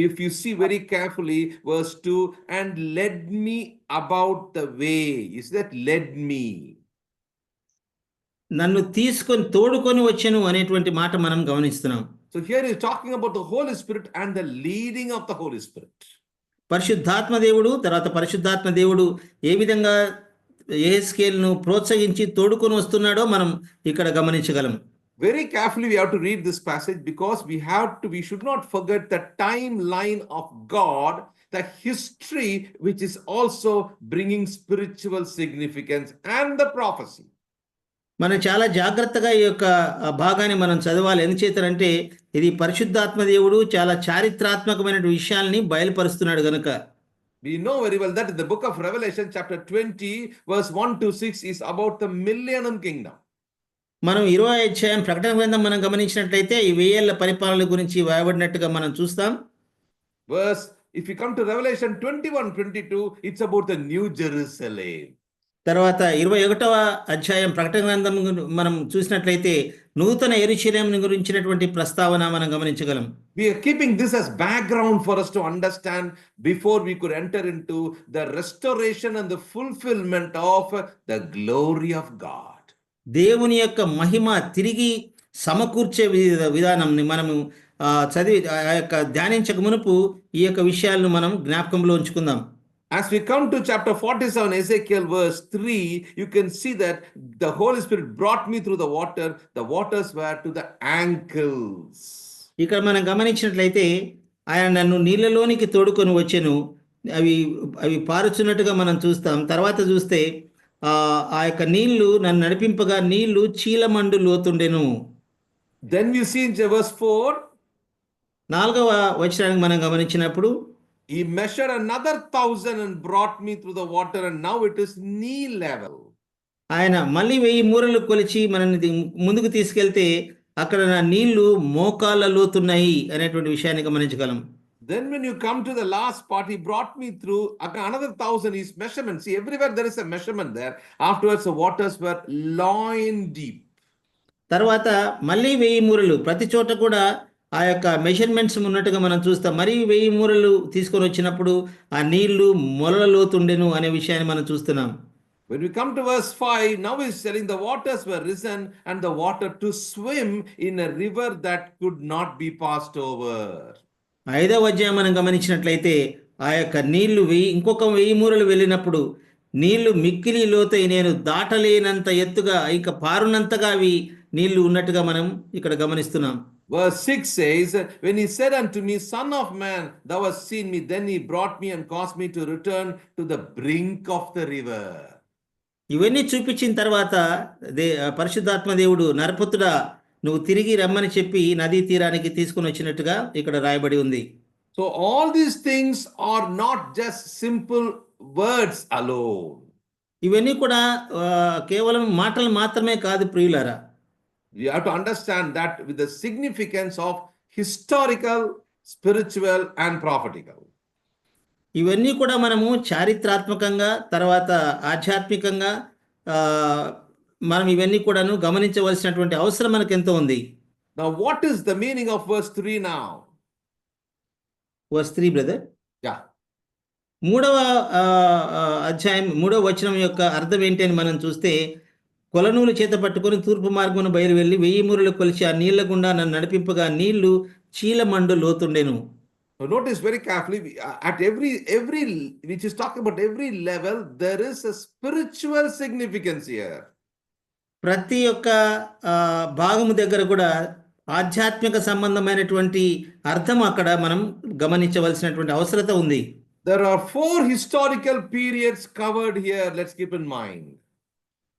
If you see very carefully, verse 2, and led me about the way. Is that led me? నన్ను తీసుకొని తోడుకొని వచ్చాను అనేటువంటి మాట మనం గమనిస్తున్నాం. So here he's talking about the Holy Spirit and the leading of the Holy Spirit. పరిశుద్ధాత్మ దేవుడు, తర్వాత పరిశుద్ధాత్మ దేవుడు ఏ విధంగా యెహెజ్కేలును ప్రోత్సహించి తోడుకొని వస్తున్నాడో మనం ఇక్కడ గమనించగలం. Very carefully we have to read this passage because we should not forget the timeline of God, the history which is also bringing spiritual significance and the prophecy. మనం చాలా జాగ్రత్తగా ఈ యొక్క భాగాన్ని మనం చదవాలి. ఎందుచేతనంటే ఇది పరిశుద్ధాత్మ దేవుడు చాలా చారిత్రాత్మకమైన విషయాల్ని బయలుపరుస్తున్నాడు గనుక. We know very well that in the book of Revelation chapter 20 verse 1 to 6 is about the millennium kingdom. మనం 20వ అధ్యాయం ప్రకటన గ్రంథం మనం గమనించినట్లయితే ఈ 1000 ఏళ్ల పరిపాలన గురించి వ్రాయబడినట్టుగా మనం చూస్తాం. If you come to Revelation 21:22, it's about the New Jerusalem. తర్వాత 21వ అధ్యాయం ప్రకటన గ్రంథం మనం చూసినట్లయితే నూతన యెరూషలేమును గురించినటువంటి ప్రస్తావన మనం గమనించగలం. We are keeping this as background for us to understand before we could enter into the restoration and the fulfillment of the glory of God. దేవుని యొక్క మహిమ తిరిగి సమకూర్చే విధానంని మనము చదివి ఆ యొక్క ధ్యానించక మునుపు ఈ యొక్క విషయాలను మనం జ్ఞాపకంలో ఉంచుకుందాం. As we come to chapter 47, Ezekiel verse 3, you can see that the Holy Spirit brought me through the water. The waters were to the ankles. ఇక్కడ మనం గమనించినట్లయితే ఆయన నన్ను నీళ్ళలోనికి తోడుకొని వచ్చెను. అవి పారుచున్నట్టుగా మనం చూస్తాం. తర్వాత చూస్తే ఆ యొక్క నీళ్లు నన్ను నడిపింపగా నీళ్లు చీలమండు లోతుండెను. Then you see in verse 4, 4వ వచనాన్ని మనం గమనించినప్పుడు he measured another 1,000 and brought me through the water, and now it is knee level. ఆయన మళ్ళీ 1000 మూరలు కొలిచి మనల్ని ముందుకు తీసుకెళ్తే అక్కడ నా నీళ్లు మోకాళ్ళ లోతున్నాయి అనేటువంటి విషయాన్ని గమనించగలం. Then when you come to the last part, he brought me through another 1,000 is measurement. See, everywhere there is a measurement there. Afterwards the waters were loin deep. తర్వాత మళ్ళీ 1000 మూరలు, ప్రతి చోట కూడా ఆ యొక్క మెజర్మెంట్స్ ఉన్నట్టుగా మనం చూస్తాం. మరి 1000 మూరలు తీసుకొని వచ్చినప్పుడు ఆ నీళ్లు మొలల లోతుండెను అనే విషయాన్ని మనం చూస్తున్నాం. When we come to verse 5, now he's telling the waters were risen and the water to swim in a river that could not be passed over. 5వ అధ్యాయం మనం గమనించినట్లయితే ఆ యొక్క నీళ్లు ఇంకొక 1000 మూరలు వెళ్ళినప్పుడు నీళ్లు మిక్కిలి లోతై నేను దాటలేనంత ఎత్తుగా ఇక పారునంతగా అవి నీళ్లు ఉన్నట్టుగా మనం ఇక్కడ గమనిస్తున్నాం. Verse 6 says, when he said unto me, Son of man, thou hast seen me, then he brought me and caused me to return to the brink of the river. ఇవన్నీ చూపించిన తర్వాత పరిశుద్ధాత్మ దేవుడు నరపుత్రుడా నువ్వు తిరిగి రమ్మని చెప్పి నదీ తీరానికి తీసుకుని వచ్చినట్టుగా ఇక్కడ రాయబడి ఉంది. So all these things are not just simple words alone. ఇవన్నీ కూడా కేవలం మాటలు మాత్రమే కాదు ప్రియులారా. You have to understand that with the significance of historical, spiritual and prophetical. ఇవన్నీ కూడా మనము చారిత్రాత్మకంగా తర్వాత ఆధ్యాత్మికంగా మనం ఇవన్నీ కూడాను గమనించవలసినటువంటి అవసరం మనకు ఎంతో ఉంది. Now what is the meaning of verse 3 now? Verse 3 brother. Yeah. 3వ అధ్యాయం 3వ వచనం యొక్క అర్థం ఏంటి అని మనం చూస్తే కొలనూలు చేత పట్టుకొని తూర్పు మార్గమును బయలు వెళ్ళి 1000 మూరలు కొలిచి ఆ నీళ్ల గుండా నన్ను నడిపింపగా నీళ్లు చీలమండు లోతుండెను. So notice very carefully, at every which is talking about every level, there is a spiritual significance here. ప్రతి ఒక్క భాగము దగ్గర కూడా ఆధ్యాత్మిక సంబంధమైనటువంటి అర్థం అక్కడ మనం గమనించవలసినటువంటి అవసరత ఉంది. There are 4 historical periods covered here. Let's keep in mind.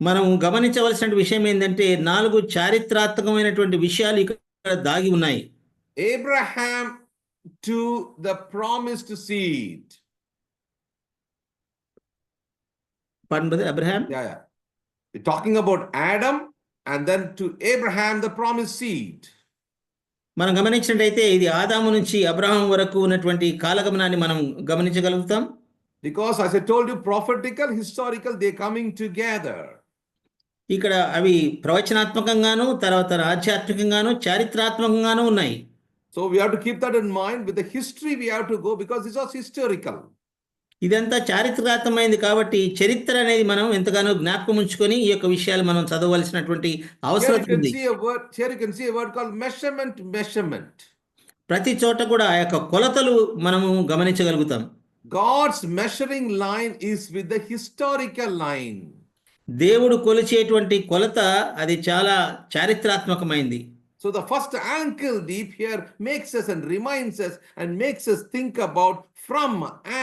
మనం గమనించవలసిన విషయం ఏంటంటే 4 చారిత్రాత్మకమైనటువంటి విషయాలు ఇక్కడ దాగి ఉన్నాయి. Abraham to the promised seed. Pardon, brother, Abraham? Yeah. We're talking about Adam and then to Abraham the promised seed. మనం గమనించినట్లయితే ఇది ఆదాము నుంచి అబ్రహాం వరకు ఉన్నటువంటి కాలగమనాన్ని మనం గమనించగలుగుతాం. Because as I told you, prophetical, historical, they're coming together. ఇక్కడ అవి ప్రవచనాత్మకంగాను తర్వాత ఆధ్యాత్మికంగాను చారిత్రాత్మకంగాను ఉన్నాయి. So we have to keep that in mind. With the history we have to go because this was historical. ఇదంతా చారిత్రాత్మకమైంది కాబట్టి చరిత్ర అనేది మనం ఎంతగానో జ్ఞాపకం ఉంచుకొని ఈ యొక్క విషయాలు మనం చదవవలసినటువంటి అవసరం ఉంది. Here you can see a word called measurement. ప్రతి చోట కూడా ఆ యొక్క కొలతలు మనము గమనించగలుగుతాం. God's measuring line is with the historical line. దేవుడు కొలిచేటువంటి కొలత అది చాలా చారిత్రాత్మకమైంది. So the first ankle deep here makes us and reminds us and makes us think about from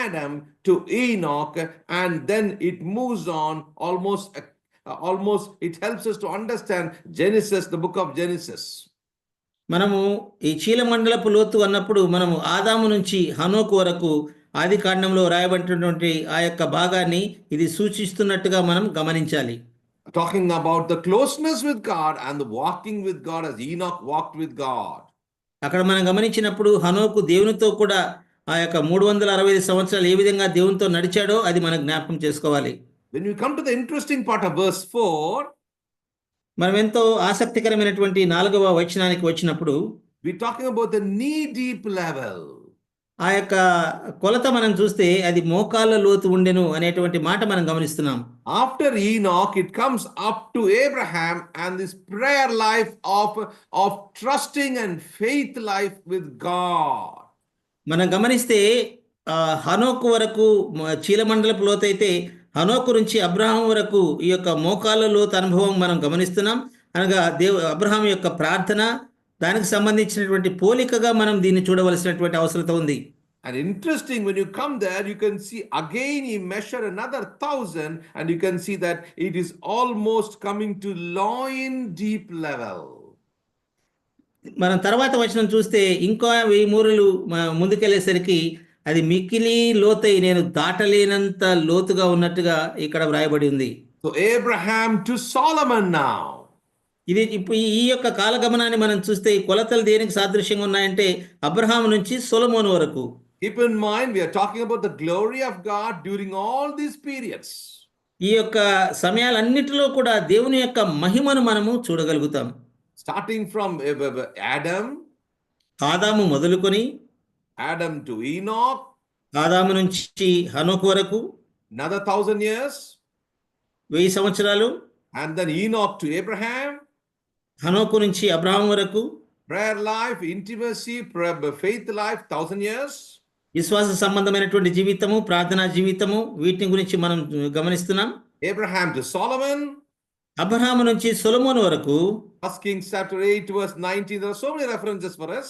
Adam to Enoch, and then it moves on almost it helps us to understand Genesis, the book of Genesis. మనము ఈ చీలమండలపు లోతు అన్నప్పుడు మనము ఆదాము నుంచి హనోకు వరకు ఆది కాండంలో రాయబడినటువంటి ఆ యొక్క భాగాన్ని ఇది సూచిస్తున్నట్టుగా మనం గమనించాలి. Talking about the closeness with God and the walking with God as Enoch walked with God. అక్కడ మనం గమనించినప్పుడు హనోకు దేవునితో కూడా ఆ యొక్క 365 సంవత్సరాలు ఏ విధంగా దేవునితో నడిచాడో అది మనం జ్ఞాపకం చేసుకోవాలి. When we come to the interesting part of verse 4, మనం ఎంతో ఆసక్తికరమైనటువంటి 4వ వచనానికి వచ్చినప్పుడు we're talking about the knee deep level. ఆ యొక్క కొలత మనం చూస్తే అది మోకాళ్ళ లోతు ఉండెను అనేటువంటి మాట మనం గమనిస్తున్నాం. After Enoch, it comes up to Abraham and this prayer life of trusting and faith life with God. మనం గమనిస్తే హనోకు వరకు చీలమండలపు లోతు అయితే హనోకు నుంచి అబ్రహాం వరకు ఈ యొక్క మోకాళ్ళ లోతు అనుభవం మనం గమనిస్తున్నాం. అనగా అబ్రహాం యొక్క ప్రార్థన దానికి సంబంధించినటువంటి పోలికగా మనం దీన్ని చూడవలసినటువంటి అవసరం ఉంది. And interesting, when you come there, you can see again he measured another 1,000 and you can see that it is almost coming to loin deep level. మనం తర్వాత వచనం చూస్తే ఇంకా 1000 మూరలు ముందుకెళ్లేసరికి అది మిక్కిలి లోతై నేను దాటలేనంత లోతుగా ఉన్నట్టుగా ఇక్కడ వ్రాయబడి ఉంది. So Abraham to Solomon now. ఇది ఇప్పుడు ఈ యొక్క కాలగమనాన్ని మనం చూస్తే ఈ కొలతలు దేనికి సాదృశ్యంగా ఉన్నాయంటే అబ్రహాం నుంచి సొలొమోను వరకు. Keep in mind, we are talking about the glory of God during all these periods. ఈ యొక్క సమయాలన్నిటిలో కూడా దేవుని యొక్క మహిమను మనము చూడగలుగుతాం. Starting from Adam, ఆదాము మొదలుకొని Adam to Enoch, ఆదాము నుంచి హనోకు వరకు another 1,000 years, 1000 సంవత్సరాలు, and then Enoch to Abraham, హనోకు నుంచి అబ్రహాం వరకు prayer life, intimacy, faith life, 1,000 years. విశ్వాస సంబంధమైనటువంటి జీవితము, ప్రార్థనా జీవితము, వీటిని గురించి మనం గమనిస్తున్నాం. Abraham to Solomon, అబ్రహాము నుంచి సొలొమోను వరకు. 1 Kings chapter 8 verse 19. There are so many references for us.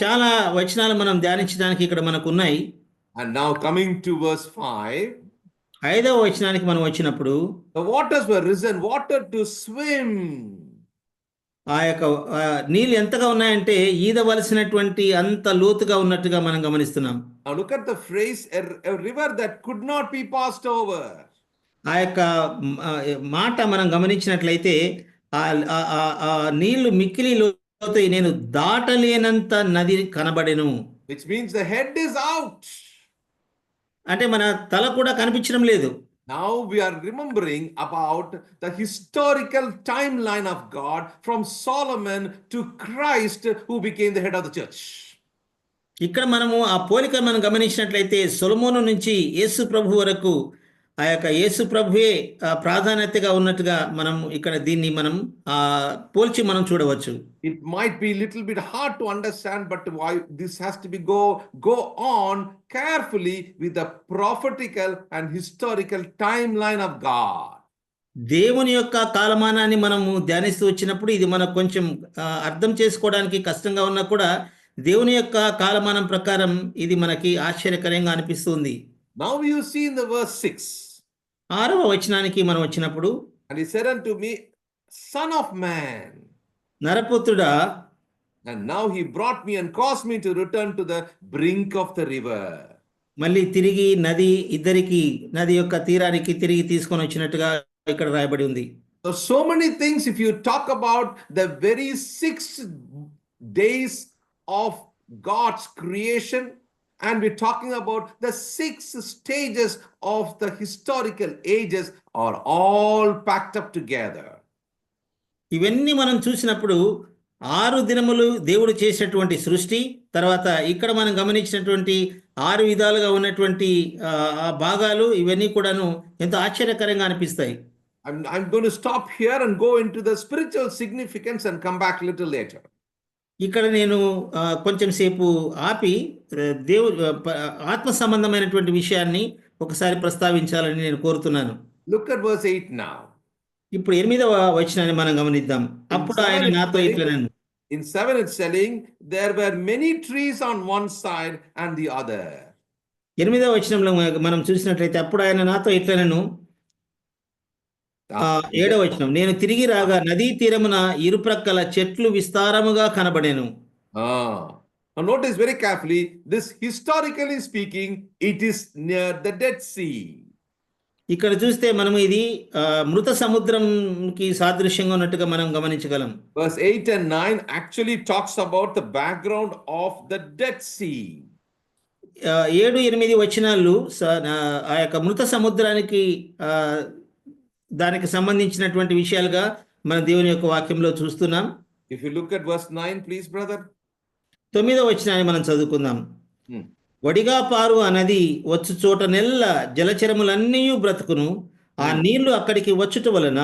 చాలా వచనాలు మనం ధ్యానించడానికి ఇక్కడ మనకు ఉన్నాయి. And now coming to verse 5. 5వ వచనానికి మనం వచ్చినప్పుడు The waters were risen, water to swim. ఆ యొక్క నీళ్ళు ఎంతగా ఉన్నాయంటే ఈదవలసినటువంటి అంత లోతుగా ఉన్నట్టుగా మనం గమనిస్తున్నాం. Now look at the phrase, a river that could not be passed over. ఆ యొక్క మాట మనం గమనించినట్లయితే ఆ నీళ్లు మిక్కిలి లోతై నేను దాటలేనంత నది కనబడెను. Which means the head is out. అంటే మన తల కూడా కనిపించడం లేదు. Now we are remembering about the historical timeline of God from Solomon to Christ who became the head of the church. ఇక్కడ మనము ఆ పోలిక మనం గమనించినట్లయితే సొలొమోను నుంచి యేసు ప్రభు వరకు ఆ యొక్క యేసు ప్రభువే ప్రాధాన్యతగా ఉన్నట్టుగా మనం ఇక్కడ దీన్ని మనం పోల్చి మనం చూడవచ్చు. It might be a little bit hard to understand, but why this has to be go on carefully with the prophetical and historical timeline of God. దేవుని యొక్క కాలమానాన్ని మనము ధ్యానిస్తూ వచ్చినప్పుడు ఇది మనకు కొంచెం అర్థం చేసుకోవడానికి కష్టంగా ఉన్నా కూడా దేవుని యొక్క కాలమానం ప్రకారం ఇది మనకి ఆశ్చర్యకరంగా అనిపిస్తుంది. Now you see in the verse 6, 6వ వచనానికి మనం వచ్చినప్పుడు, and he said unto me, Son of man. నరపుత్రుడా, And now he brought me and caused me to return to the brink of the river. మళ్ళీ తిరిగి ఇద్దరికి నది యొక్క తీరానికి తిరిగి తీసుకొని వచ్చినట్టుగా ఇక్కడ రాయబడి ఉంది. So many things, if you talk about the very 6 days of God's creation, and we're talking about the 6 stages of the historical ages, are all packed up together. ఇవన్నీ మనం చూసినప్పుడు 6 దినములు దేవుడు చేసినటువంటి సృష్టి, తర్వాత ఇక్కడ మనం గమనించినటువంటి 6 విధాలుగా ఉన్నటువంటి ఆ భాగాలు, ఇవన్నీ కూడాను ఎంతో ఆశ్చర్యకరంగా అనిపిస్తాయి. I'm going to stop here and go into the spiritual significance and come back a little later. ఇక్కడ నేను కొంచెం సేపు ఆపి ఆత్మ సంబంధమైనటువంటి విషయాన్ని ఒకసారి ప్రస్తావించాలని నేను కోరుతున్నాను. Look at verse 8 now. ఇప్పుడు 8వ వచనాన్ని మనం గమనిద్దాం. అప్పుడు ఆయన నాతో ఇట్లనెను. In 7 it's telling, there were many trees on one side and the other. 8వ వచనంలో మనం చూసినట్లయితే, అప్పుడు ఆయన నాతో ఇట్లనెను. 7వ వచనం, నేను తిరిగి రాగా నదీ తీరమున ఇరుప్రక్కల చెట్లు విస్తారముగా కనబడెను. Now notice very carefully, this historically speaking, it is near the Dead Sea. ఇక్కడ చూస్తే మనము ఇది మృత సముద్రంకి సాదృశ్యంగా ఉన్నట్టుగా మనం గమనించగలం. Verse 8 and 9 actually talks about the background of the Dead Sea. 7-8 వచనాలు ఆ యొక్క మృత సముద్రానికి దానికి సంబంధించినటువంటి విషయాలుగా మన దేవుని యొక్క వాక్యంలో చూస్తున్నాం. If you look at verse 9, please, brother. 9వ వచనాన్ని మనం చదువుకుందాం. వడిగా పారు ఆ నది వచ్చు చోట నెల్ల జలచరములన్నీ బ్రతుకును. ఆ నీళ్లు అక్కడికి వచ్చుట వలన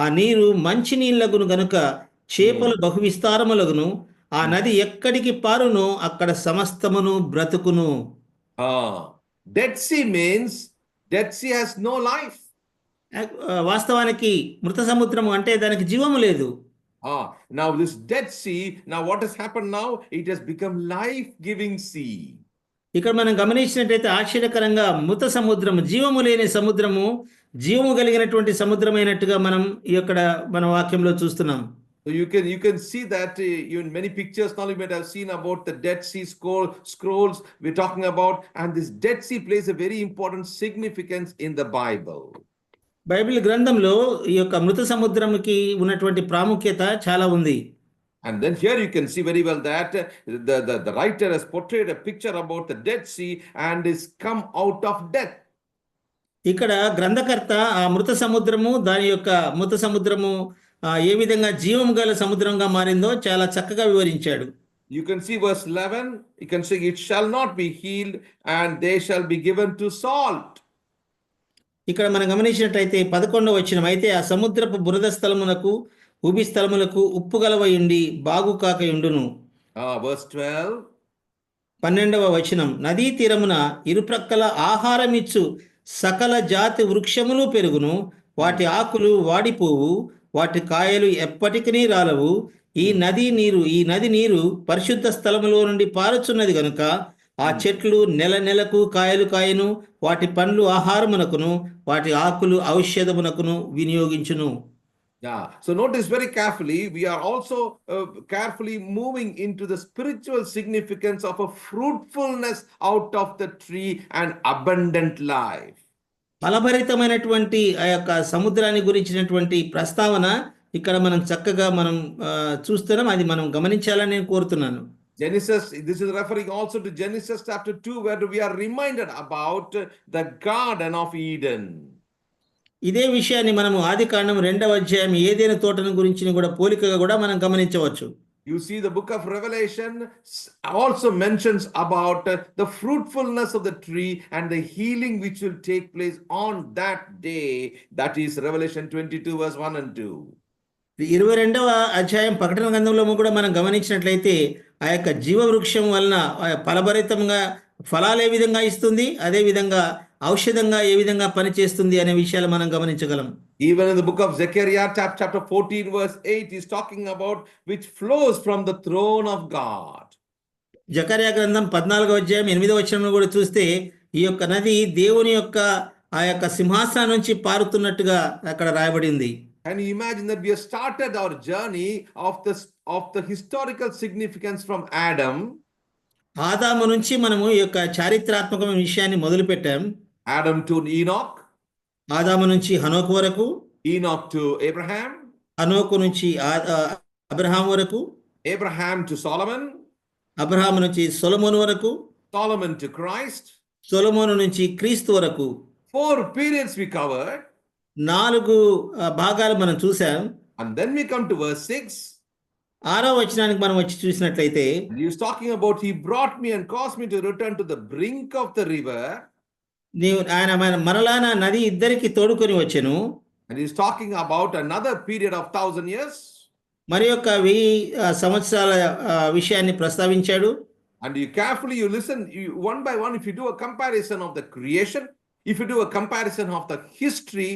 ఆ నీరు మంచి నీళ్లగును గనుక చేపలు బహు విస్తారములగును. ఆ నది ఎక్కడికి పారునో అక్కడ సమస్తమును బ్రతుకును. Dead Sea means Dead Sea has no life. వాస్తవానికి మృత సముద్రము అంటే దానికి జీవము లేదు. Now this Dead Sea, now what has happened now? It has become life-giving sea. ఇక్కడ మనం గమనించినట్లయితే ఆశ్చర్యకరంగా మృత సముద్రము, జీవము లేని సముద్రము జీవము కలిగినటువంటి సముద్రమైనట్టుగా మనం ఇక్కడ మన వాక్యంలో చూస్తున్నాం. So you can see that in many pictures now you might have seen about the Dead Sea scrolls we're talking about, and this Dead Sea plays a very important significance in the Bible. Bible గ్రంథంలో ఈ యొక్క మృత సముద్రంకి ఉన్నటువంటి ప్రాముఖ్యత చాలా ఉంది. And then here you can see very well that the writer has portrayed a picture about the Dead Sea and is come out of death. ఇక్కడ గ్రంథకర్త ఆ మృత సముద్రము, దాని యొక్క మృత సముద్రము ఏ విధంగా జీవం గల సముద్రంగా మారిందో చాలా చక్కగా వివరించాడు. You can see verse 11, you can say it shall not be healed and they shall be given to salt. ఇక్కడ మనం గమనించినట్లయితే 11వ వచనం, అయితే ఆ సముద్రపు బురద స్థలమునకు ఉబి స్థలములకు ఉప్పు గలవయుండి బాగు కాకయుండును. Verse 12, 12వ వచనం, నదీ తీరమున ఇరుప్రక్కల ఆహారమిచ్చు సకల జాతి వృక్షములు పెరుగును, వాటి ఆకులు వాడిపోవు, వాటి కాయలు ఎప్పటికీ రాలవు. ఈ నది నీరు పరిశుద్ధ స్థలములో నుండి పారుచున్నది గనుక ఆ చెట్లు నెలకు కాయలు కాయను, వాటి పండ్లు ఆహారమునకును, వాటి ఆకులు ఔషధమునకును వినియోగించును. Yeah, so notice very carefully, we are also carefully moving into the spiritual significance of a fruitfulness out of the tree and abundant life. ఫలభరితమైనటువంటి ఆ యొక్క సముద్రాన్ని గురించినటువంటి ప్రస్తావన ఇక్కడ మనం చక్కగా మనం చూస్తున్నాం. అది మనం గమనించాలని నేను కోరుతున్నాను. Genesis, this is referring also to Genesis chapter 2, where we are reminded about the Garden of Eden. ఇదే విషయాన్ని మనము ఆదికాండం 2వ అధ్యాయం ఏదైనా తోటను గురించి కూడా పోలికగా కూడా మనం గమనించవచ్చు. You see, the book of Revelation also mentions about the fruitfulness of the tree and the healing which will take place on that day. That is Revelation 22 verse 1 and 2. 22వ అధ్యాయం ప్రకటన గ్రంథంలో కూడా మనం గమనించినట్లయితే ఆ యొక్క జీవ వృక్షం వలన ఫలభరితంగా ఫలాలు ఏ విధంగా ఇస్తుంది, అదే విధంగా ఔషధంగా ఏ విధంగా పనిచేస్తుంది అనే విషయాలు మనం గమనించగలం. Even in the book of Zechariah, chapter 14, verse 8, he's talking about which flows from the throne of God. జకర్యా గ్రంథం 14వ అధ్యాయం 8వ వచనంలో కూడా చూస్తే ఈ యొక్క నది దేవుని యొక్క ఆ యొక్క సింహాసనం నుంచి పారుతున్నట్టుగా అక్కడ రాయబడి ఉంది. Can you imagine that we have started our journey of the historical significance from Adam? ఆదాము నుంచి మనము ఈ యొక్క చారిత్రాత్మకమైన విషయాన్ని మొదలు పెట్టాం. Adam to Enoch, ఆదాము నుంచి హనోకు వరకు, Enoch to Abraham, హనోకు నుంచి అబ్రహాం వరకు, Abraham to Solomon, అబ్రహాము నుంచి సొలొమోను వరకు, Solomon to Christ. సొలొమోను నుంచి క్రీస్తు వరకు 4 periods we covered. 4 భాగాలు మనం చూసాం. And then we come to verse 6. 6వ వచనానికి మనం వచ్చి చూసినట్లయితే He was talking about, he brought me and caused me to return to the brink of the river. ఆయన మరలా నా నది ఇద్దరికి తోడుకొని వచ్చెను. And he's talking about another period of 1000 years. మరి యొక్క 1000 సంవత్సరాల విషయాన్ని ప్రస్తావించాడు. And you carefully, you listen, one by one, if you do a comparison of the creation, if you do a comparison of the history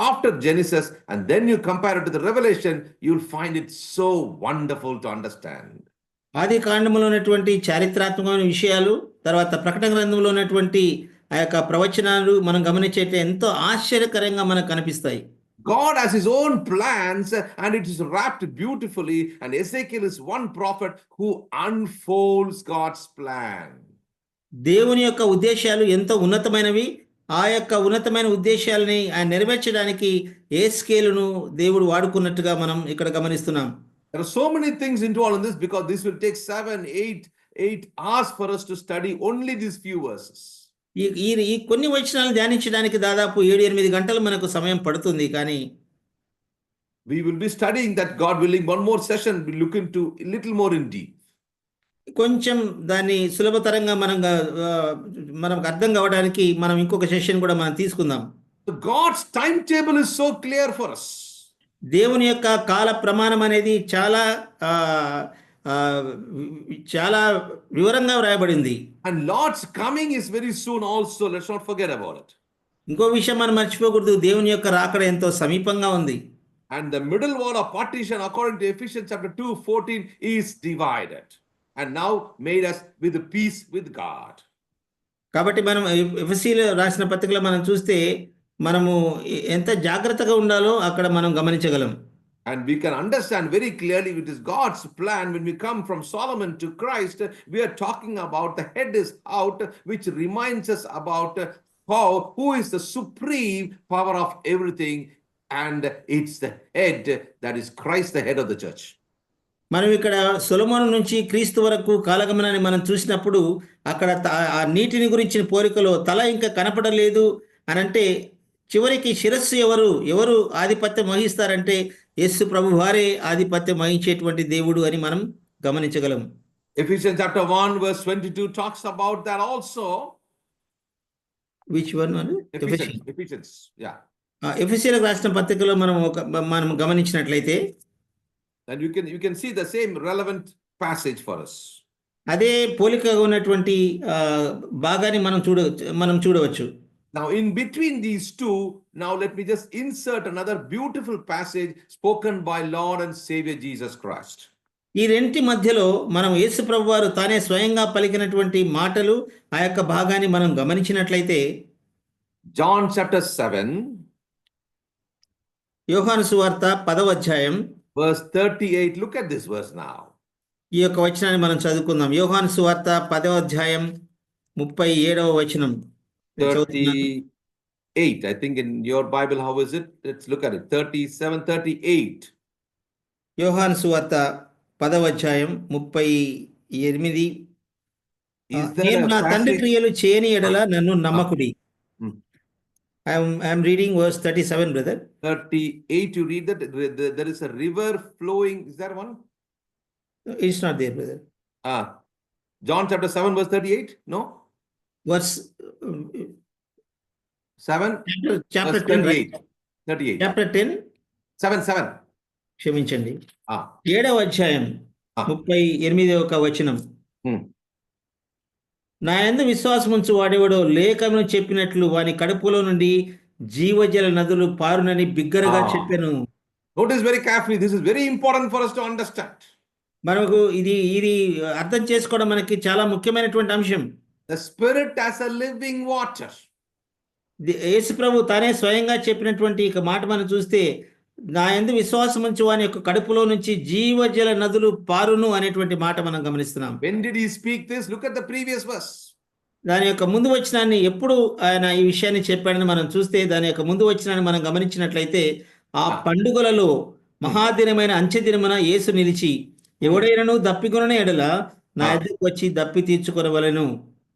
after Genesis, and then you compare it to the Revelation, you'll find it so wonderful to understand. ఆది కాండములో ఉన్నటువంటి చారిత్రాత్మకమైన విషయాలు, తర్వాత ప్రకటన గ్రంథంలో ఉన్నటువంటి ఆ యొక్క ప్రవచనాలు మనం గమనించేట ఎంతో ఆశ్చర్యకరంగా మనకు కనిపిస్తాయి. God has his own plans and it is wrapped beautifully, and Ezekiel is one prophet who unfolds God's plan. దేవుని యొక్క ఉద్దేశాలు ఎంతో ఉన్నతమైనవి. ఆ యొక్క ఉన్నతమైన ఉద్దేశాలని ఆయన నెరవేర్చడానికి యేస్కేలును దేవుడు వాడుకున్నట్టుగా మనం ఇక్కడ గమనిస్తున్నాం. There are so many things involved in this, because this will take 7-8 hours for us to study only these few verses. ఈ కొన్ని వచనాలు ధ్యానించడానికి దాదాపు 7-8 గంటలు మనకు సమయం పడుతుంది. కానీ we will be studying that, God willing, one more session we'll look into a little more in deep. కొంచెం దాన్ని సులభతరంగా మనకు అర్థం కావడానికి మనం ఇంకొక సెషన్ కూడా మనం తీసుకుందాం. So God's timetable is so clear for us. దేవుని యొక్క కాల ప్రమాణం అనేది చాలా చాలా వివరంగా వ్రాయబడింది. And Lord's coming is very soon also. Let's not forget about it. ఇంకో విషయం మనం మర్చిపోకూడదు, దేవుని యొక్క రాకడ ఎంతో సమీపంగా ఉంది. And the middle wall of partition, according to Ephesians chapter 2:14, is divided and now made us with peace with God. కాబట్టి మనం ఎఫెసీయుల రాసిన పత్రికలో మనం చూస్తే మనము ఎంత జాగ్రత్తగా ఉండాలో అక్కడ మనం గమనించగలం. And we can understand very clearly it is God's plan. When we come from Solomon to Christ, we are talking about the head is out, which reminds us about who is the supreme power of everything, and it's the head, that is Christ, the head of the church. మనం ఇక్కడ సొలొమోను నుంచి క్రీస్తు వరకు కాలగమనాన్ని మనం చూసినప్పుడు అక్కడ ఆ నీటిని గురించిన పోలికలో తల ఇంకా కనపడలేదు అని అంటే చివరికి శిరస్సు ఎవరు ఆధిపత్యం వహిస్తారంటే యేసు ప్రభు వారే ఆధిపత్యం వహించేటువంటి దేవుడు అని మనం గమనించగలం. Ephesians chapter 1 verse 22 talks about that also. Which one? Ephesians, yeah. ఎఫెసీయులకు రాసిన పత్రికలో మనం గమనించినట్లయితే and you can see the same relevant passage for us. అదే పోలికగా ఉన్నటువంటి భాగాన్ని మనం చూడవచ్చు. Now in between these two, now let me just insert another beautiful passage spoken by Lord and Savior Jesus Christ. ఈ రెంటి మధ్యలో మనం యేసు ప్రభువారు తానే స్వయంగా పలికినటువంటి మాటలు ఆ యొక్క భాగాన్ని మనం గమనించినట్లయితే John chapter 7 యోహాను సువార్త 10వ అధ్యాయం verse 38. Look at this verse now. ఈ యొక్క వచనాన్ని మనం చదువుకుందాం. యోహాను సువార్త 10వ అధ్యాయం 37వ వచనం. 38. I think in your Bible, how is it? Let's look at it. 38. యోహాను సువార్త 10వ అధ్యాయం 38. నేను నా తండ్రి క్రియలు చేయని ఎడల నన్ను నమ్మకుడి. I'm reading verse 37, brother. 38, you read that there is a river flowing. Is that one? It's not there, brother. John chapter 7 verse 38? No? Verse 7? Chapter 10, 38. right? 38. Chapter 10? 7. క్షమించండి. 7వ అధ్యాయం 38వ వచనం. నా యందు విశ్వాసం ఉంచు వాడెవడో లేఖనం చెప్పినట్లు వాని కడుపులో నుండి జీవజల నదులు పారునని బిగ్గరగా Ah. చెప్పాను. Notice very carefully, this is very important for us to understand. మనకు ఇది ఇది అర్థం చేసుకోవడం మనకి చాలా ముఖ్యమైనటువంటి అంశం. The Spirit as a living water. యేసు ప్రభు తానే స్వయంగా చెప్పినటువంటి ఇక మాట మనం చూస్తే నా యందు విశ్వాసం ఉంచు వాని యొక్క కడుపులో నుంచి జీవజల నదులు పారును అనేటువంటి మాట మనం గమనిస్తున్నాం. When did he speak this? Look at the previous verse. దాని యొక్క ముందు వచనాన్ని ఎప్పుడు ఆయన ఈ విషయాన్ని చెప్పాడని మనం చూస్తే దాని యొక్క ముందు వచనాన్ని మనం గమనించినట్లయితే ఆ పండుగలలో మహాదినమైన అంచెదినమున యేసు నిలిచి ఎవడైనను దప్పికొనని ఎడల నా ఎద్దకు వచ్చి దప్పి తీర్చుకొనవలెను.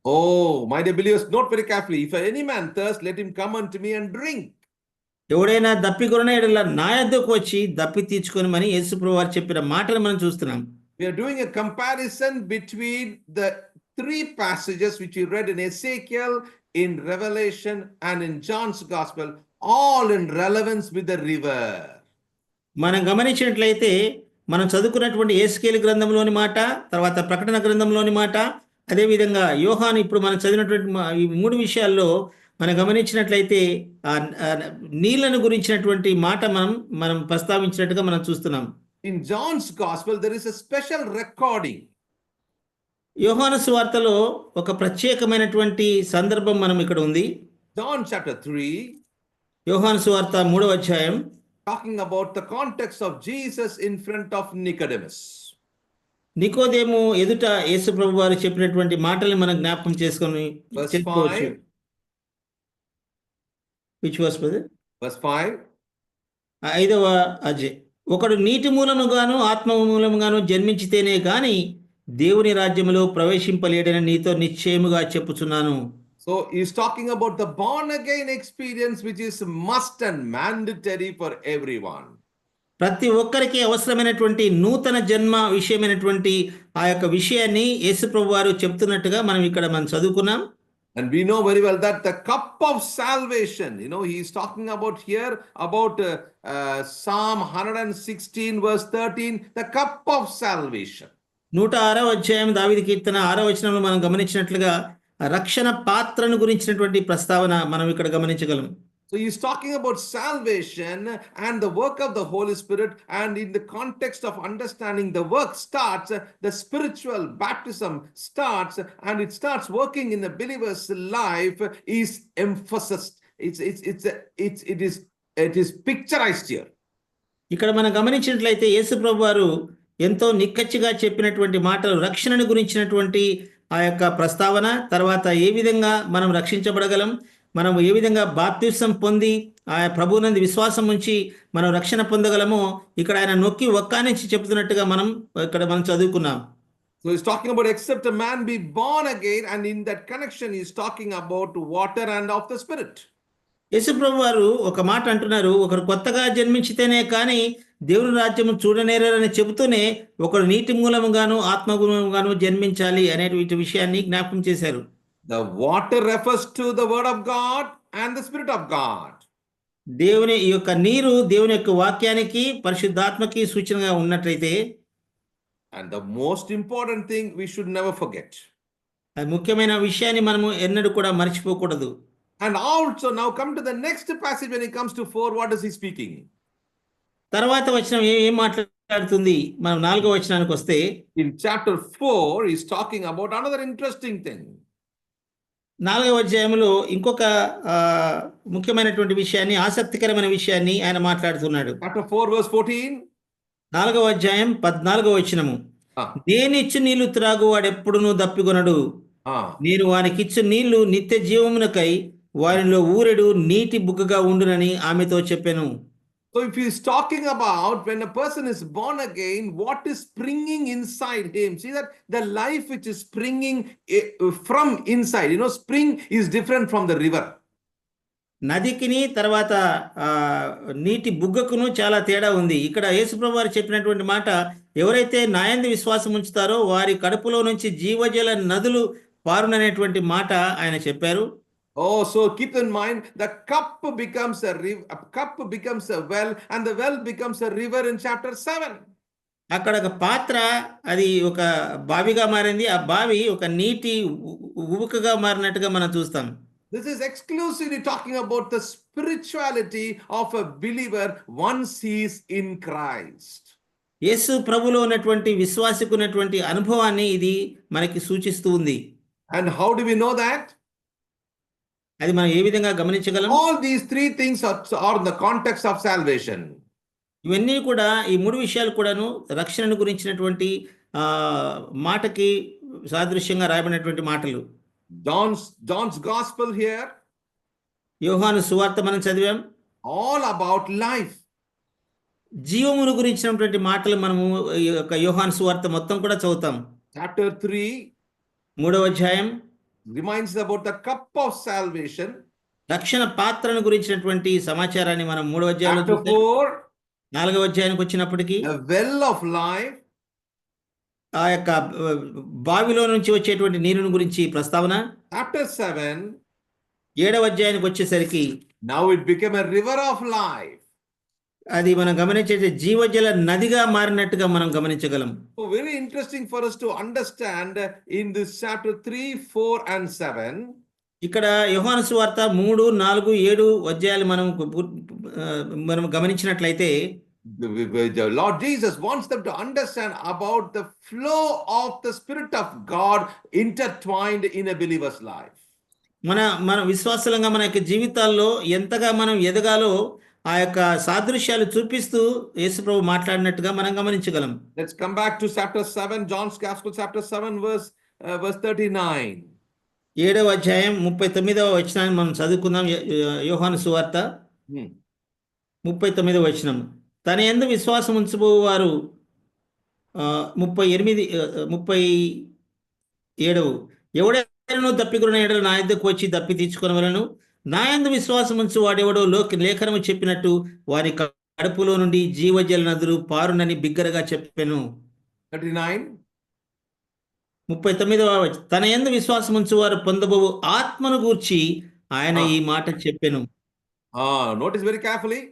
Oh, my dear believers, note very carefully. If any man thirst, let him come unto me and drink. ఎవడైనా దప్పికొనని ఎడల నా ఎద్దకు వచ్చి దప్పి తీర్చుకొనమని యేసు ప్రభువు వారు చెప్పిన మాటలు మనం చూస్తున్నాం. We are doing a comparison between the three passages which we read in Ezekiel, in Revelation, and in John's Gospel, all in relevance with the river. మనం గమనించినట్లయితే మనం చదువుకున్నటువంటి యేసుకేలు గ్రంథంలోని మాట, తర్వాత ప్రకటన గ్రంథంలోని మాట, అదేవిధంగా యోహాను ఇప్పుడు మనం చదివినటువంటి ఈ మూడు విషయాల్లో మనం గమనించినట్లయితే ఆ నీళ్లను గురించినటువంటి మాట మనం ప్రస్తావించినట్టుగా మనం చూస్తున్నాం. In John's Gospel, there is a special recording. యోహాను సువార్తలో ఒక ప్రత్యేకమైనటువంటి సందర్భం మనం ఇక్కడ ఉంది. John chapter 3, యోహాను సువార్త 3వ అధ్యాయం talking about the context of Jesus in front of Nicodemus. నికోదేము ఎదుట యేసు ప్రభు వారు చెప్పినటువంటి మాటల్ని మనం జ్ఞాపకం చేసుకొని Verse చెప్పుకోవచ్చు. 5. Which was brother? Verse 5. 5వ అధ్యాయం. ఒకడు నీటి మూలముగాను ఆత్మ మూలముగాను జన్మించితేనే గాని దేవుని రాజ్యములో ప్రవేశింపలేడని నీతో నిశ్చయముగా చెప్పుచున్నాను. So he's talking about the born again experience, which is must and mandatory for everyone. ప్రతి ఒక్కరికి అవసరమైనటువంటి నూతన జన్మ విషయమైనటువంటి ఆ యొక్క విషయాన్ని యేసు ప్రభు వారు చెప్తున్నట్టుగా మనం చదువుకున్నాం. And we know very well that the cup of salvation, he's talking about here about Psalm 116 verse 13, the cup of salvation. 106వ అధ్యాయం దావీదు కీర్తన 6వ వచనంలో మనం గమనించినట్లుగా రక్షణ పాత్రను గురించినటువంటి ప్రస్తావన మనం ఇక్కడ గమనించగలం. So he's talking about salvation and the work of the Holy Spirit, and in the context of understanding the work starts, the spiritual baptism starts, and it starts working in the believer's life is emphasized. It is picturized here. ఇక్కడ మనం గమనించినట్లయితే యేసు ప్రభు వారు ఎంతో నిక్కచ్చిగా చెప్పినటువంటి మాటలు రక్షణను గురించినటువంటి ఆ యొక్క ప్రస్తావన, తర్వాత ఏ విధంగా మనం రక్షించబడగలం, మనం ఏ విధంగా బాప్తిసం పొంది ఆ ప్రభువునందు విశ్వాసం ఉంచి మనం రక్షణ పొందగలమో ఇక్కడ ఆయన నొక్కి ఒక్కానించి చెప్తున్నట్టుగా మనం చదువుకున్నాం. So he's talking about except a man be born again, and in that connection he's talking about water and of the Spirit. యేసు ప్రభు వారు ఒక మాట అంటున్నారు, ఒకరు కొత్తగా జన్మించితేనే కానీ దేవుని రాజ్యము చూడనేరని చెబుతూనే ఒకరు నీటి మూలముగాను ఆత్మ మూలముగాను జన్మించాలి అనేటువంటి విషయాన్ని జ్ఞాపకం చేశారు. The water refers to the word of God and the Spirit of God. దేవుని యొక్క నీరు దేవుని యొక్క వాక్యానికి పరిశుద్ధాత్మకి సూచనగా ఉన్నట్లయితే, and the most important thing we should never forget, అది ముఖ్యమైన విషయాన్ని మనము ఎన్నడూ కూడా మర్చిపోకూడదు. and also now come to the next passage. When it comes to 4, what is he speaking? తర్వాత వచనం ఏం మాట్లాడుతుంది? మనం 4వ వచనానికి వస్తే In chapter 4 he's talking about another interesting thing. 4వ అధ్యాయంలో ఇంకొక ముఖ్యమైనటువంటి విషయాన్ని, ఆసక్తికరమైన విషయాన్ని ఆయన మాట్లాడుతున్నాడు. Chapter 4 verse 14. 4వ అధ్యాయం 14వ వచనము. నేనిచ్చు నీళ్లు త్రాగువాడెప్పుడునూ దప్పికొనడు, నేను వానికిచ్చు నీళ్లు నిత్య జీవమునకై వారిలో ఊరెడు నీటి బుగ్గగా ఉండునని ఆమెతో చెప్పాను. So if he's talking about when a person is born again, what is springing inside him? See that the life which is springing from inside, spring is different from the river. నదికిని తర్వాత నీటి బుగ్గకును చాలా తేడా ఉంది. ఇక్కడ యేసుప్రభు వారు చెప్పినటువంటి మాట, ఎవరైతే నా యందు విశ్వాసం ఉంచుతారో వారి కడుపులో నుంచి జీవజల నదులు పారుననేటువంటి మాట ఆయన చెప్పారు. Oh, so keep in mind, the cup becomes a well, and the well becomes a river in chapter 7. అక్కడ ఒక పాత్ర అది ఒక బావిగా మారింది. ఆ బావి ఒక నీటి ఉబుకగా మారినట్టుగా మనం చూస్తాం. This is exclusively talking about the spirituality of a believer once he is in Christ. యేసు ప్రభులో ఉన్నటువంటి విశ్వాసికి ఉన్నటువంటి అనుభవాన్ని ఇది మనకి సూచిస్తూ ఉంది. And how do we know that? అది మనం ఏ విధంగా గమనించగలం? All these three things are in the context of salvation. ఇవన్నీ కూడా ఈ 3 విషయాలు కూడాను రక్షణను గురించినటువంటి మాటకి సాదృశ్యంగా రాయబడినటువంటి మాటలు. John's gospel here, యోహాను సువార్త మనం చదివాం. all about life. జీవమును గురించినటువంటి మాటలు మనము ఈ యొక్క యోహాను సువార్త మొత్తం కూడా చదువుతాం. Chapter 3 3వ అధ్యాయం reminds about the cup of salvation. రక్షణ పాత్రను గురించినటువంటి సమాచారాన్ని మనం 3వ అధ్యాయంలో Chapter చూస్తాం. 4, 4వ అధ్యాయానికి వచ్చినప్పటికీ a well of life. ఆ యొక్క బావిలో నుంచి వచ్చేటువంటి నీరుని గురించి ప్రస్తావన. Chapter 7, 7వ అధ్యాయానికి వచ్చేసరికి now it became a river of life. అది మనం గమనించే జీవజల నదిగా మారినట్టుగా మనం గమనించగలం. So very interesting for us to understand in this chapter 3, 4 and 7. ఇక్కడ యోహాను సువార్త 3, 4, 7 అధ్యాయాలు మనం గమనించినట్లయితే The Lord Jesus wants them to understand about the flow of the Spirit of God intertwined in a believer's life. మన విశ్వాసంగా మన యొక్క జీవితాల్లో ఎంతగా మనం ఎదగాలో ఆ యొక్క సాదృశ్యాలు చూపిస్తూ యేసుప్రభు మాట్లాడినట్టుగా మనం గమనించగలం. Let's come back to chapter 7, John's Gospel, chapter 7, verse 39. 7వ అధ్యాయం 39వ వచనాన్ని మనం చదువుకుందాం. యోహాను సువార్త 39వ వచనం. తన యందు విశ్వాసం ఉంచువారు 37 ఎవడైనా దప్పికొనిన ఎడల నా యొద్దకు వచ్చి దప్పి తీర్చుకొనవలెను. నా యందు విశ్వాసం ఉంచు వాడెవడో లేఖనము చెప్పినట్టు వారి కడుపులో నుండి జీవజల నదులు పారునని బిగ్గరగా చెప్పెను. 39. 39వ తన యందు విశ్వాసం ఉంచు వారు పొందబోవు ఆత్మను గూర్చి ఆయన ఈ మాట చెప్పెను. Notice very carefully.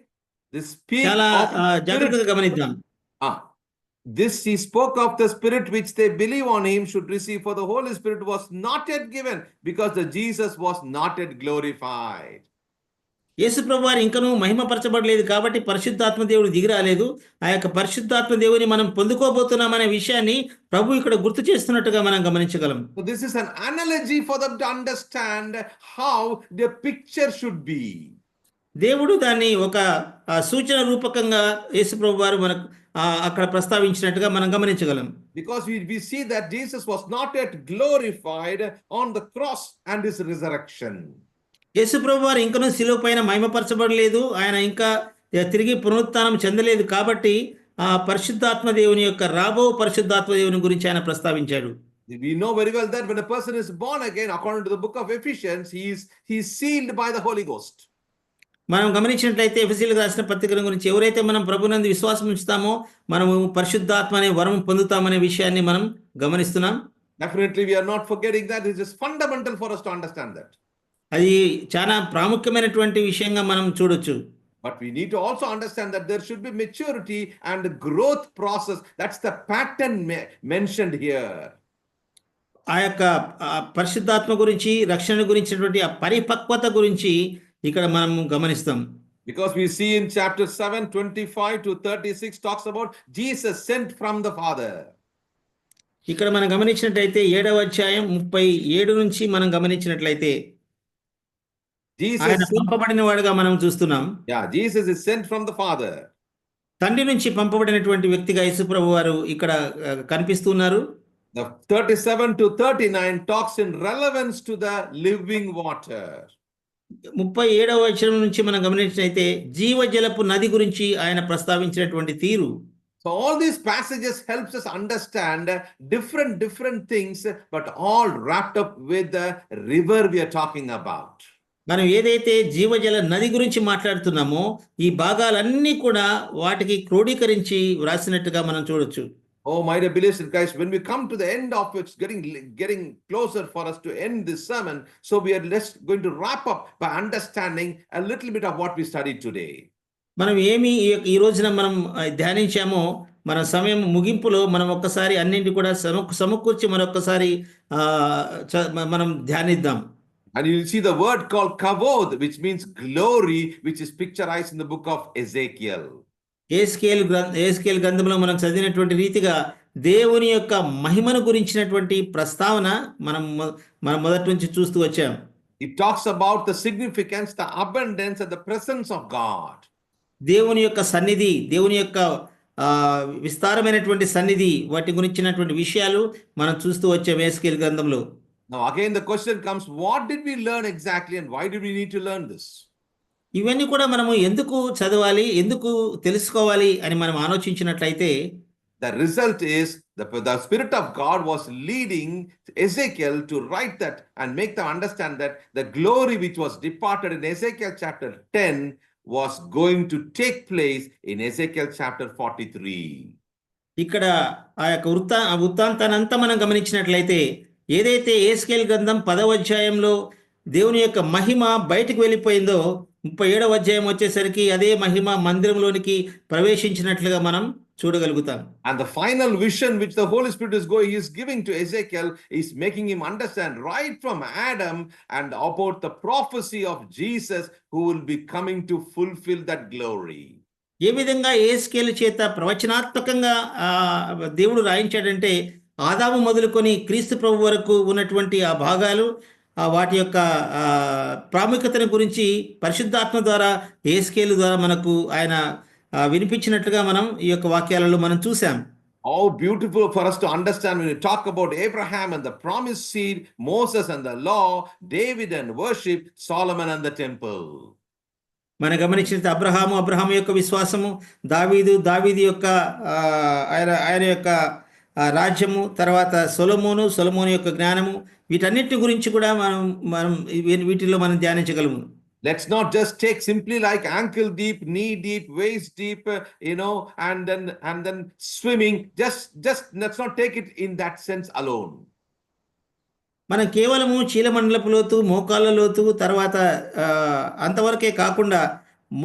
చాలా జాగ్రత్తగా గమనిద్దాం. This he spoke of the Spirit which they believe on him should receive, for the Holy Spirit was not yet given, because the Jesus was not yet glorified. యేసుప్రభు వారు ఇంకనూ మహిమపరచబడలేదు కాబట్టి పరిశుద్ధాత్మ దేవుడు దిగి రాలేదు. ఆ యొక్క పరిశుద్ధాత్మ దేవుని మనం పొందుకోబోతున్నామనే విషయాన్ని ప్రభు ఇక్కడ గుర్తు చేస్తున్నట్టుగా మనం గమనించగలం. So this is an analogy for them to understand how the picture should be. దేవుడు దాన్ని ఒక సూచన రూపకంగా యేసుప్రభు వారు మనకు అక్కడ ప్రస్తావించినట్టుగా మనం గమనించగలం. Because we see that Jesus was not yet glorified on the cross and his resurrection. యేసుప్రభు వారు ఇంకనూ శిలువ పైన మహిమపరచబడలేదు. ఆయన ఇంకా తిరిగి పునరుత్థానం చెందలేదు కాబట్టి ఆ పరిశుద్ధాత్మ దేవుని యొక్క రాబో పరిశుద్ధాత్మ దేవుని గురించి ఆయన ప్రస్తావించాడు. We know very well that when a person is born again, according to the book of Ephesians, he is sealed by the Holy Ghost. మనం గమనించినట్లయితే ఎఫెసీయులకు రాసిన పత్రిక గురించి ఎవరైతే మనం ప్రభునందు విశ్వాసం ఉంచుతామో మనము పరిశుద్ధాత్మ అనే వరం పొందుతామనే విషయాన్ని మనం గమనిస్తున్నాం. Definitely we are not forgetting that. It is fundamental for us to understand that. అది చాలా ప్రాముఖ్యమైనటువంటి విషయంగా మనం చూడొచ్చు. But we need to also understand that there should be maturity and growth process. That's the pattern mentioned here. ఆ యొక్క పరిశుద్ధాత్మ గురించి రక్షణ గురించినటువంటి ఆ పరిపక్వత గురించి ఇక్కడ మనం గమనిస్తాం. Because we see in chapter 7, 25 to 36 talks about Jesus sent from the Father. ఇక్కడ మనం గమనించినట్లయితే 7వ అధ్యాయం 37 నుంచి మనం గమనించినట్లయితే ఆయన పంపబడిన వాడుగా మనం చూస్తున్నాం. Jesus is sent from the Father. తండ్రి నుంచి పంపబడినటువంటి వ్యక్తిగా యేసుప్రభు వారు ఇక్కడ కనిపిస్తున్నారు. The 37 to 39 talks in relevance to the living water. 37వ వచనం నుంచి మనం గమనించినట్లయితే జీవజలపు నది గురించి ఆయన ప్రస్తావించినటువంటి తీరు. So all these passages helps us understand different things, but all wrapped up with the river we are talking about. మనం ఏదైతే జీవజల నది గురించి మాట్లాడుతున్నామో ఈ భాగాలన్నీ కూడా వాటికి క్రోడీకరించి వ్రాసినట్టుగా మనం చూడొచ్చు. Oh, my dear believers in Christ, when we come to the end of it, getting closer for us to end this sermon, so we are going to wrap up by understanding a little bit of what we studied today. మనం ఏమి ఈ రోజున మనం ధ్యానించామో మన సమయం ముగింపులో మనం ఒక్కసారి అన్నింటి కూడా సమకూర్చి మరొక్కసారి మనం ధ్యానిద్దాం. And you'll see the word called kavod, which means glory, which is picturized in the book of Ezekiel. ఏస్కేల్ గ్రంథంలో మనం చదివినటువంటి రీతిగా దేవుని యొక్క మహిమను గురించినటువంటి ప్రస్తావన మనం మొదటి నుంచి చూస్తూ వచ్చాం. It talks about the significance, the abundance, and the presence of God. దేవుని యొక్క సన్నిధి, దేవుని యొక్క విస్తారమైనటువంటి సన్నిధి, వాటి గురించినటువంటి విషయాలు మనం చూస్తూ వచ్చాం ఏస్కేల్ గ్రంథంలో. Now again the question comes, what did we learn exactly and why did we need to learn this? ఇవన్నీ కూడా మనము ఎందుకు చదవాలి, ఎందుకు తెలుసుకోవాలి అని మనం ఆలోచించినట్లయితే the result is the Spirit of God was leading Ezekiel to write that and make them understand that the glory which was departed in Ezekiel chapter 10 was going to take place in Ezekiel chapter 43. ఇక్కడ ఆ యొక్క వృత్తాంతానంతా మనం గమనించినట్లయితే ఏదైతే ఏస్కేల్ గ్రంథం 10వ అధ్యాయంలో దేవుని యొక్క మహిమ బయటకు వెళ్ళిపోయిందో 37వ అధ్యాయం వచ్చేసరికి అదే మహిమ మందిరంలోనికి ప్రవేశించినట్లుగా మనం చూడగలుగుతాం. And the final vision which the Holy Spirit is giving to Ezekiel is making him understand right from Adam and about the prophecy of Jesus who will be coming to fulfill that glory. ఏ విధంగా ఏస్కేలు చేత ప్రవచనాత్మకంగా దేవుడు రాయించాడంటే ఆదాము మొదలుకొని క్రీస్తు ప్రభు వరకు ఉన్నటువంటి ఆ భాగాలు, వాటి యొక్క ప్రాముఖ్యతను గురించి పరిశుద్ధాత్మ ద్వారా ఏస్కేలు ద్వారా మనకు ఆయన వినిపించినట్లుగా మనం ఈ యొక్క వాక్యాలలో మనం చూసాం. How beautiful for us to understand when we talk about Abraham and the promised seed, Moses and the law, David and worship, Solomon and the temple. మనం గమనించిన అబ్రహాము యొక్క విశ్వాసము, దావీదు యొక్క ఆయన యొక్క రాజ్యము, తర్వాత సొలొమోను యొక్క జ్ఞానము, వీటన్నిటి గురించి కూడా మనం వీటిలో మనం ధ్యానించగలము. Let's not just take simply like ankle deep, knee deep, waist deep, and then swimming. Just let's not take it in that sense alone. మనం కేవలము చీలమండలపు లోతు, మోకాళ్ళ లోతు, తర్వాత అంతవరకే కాకుండా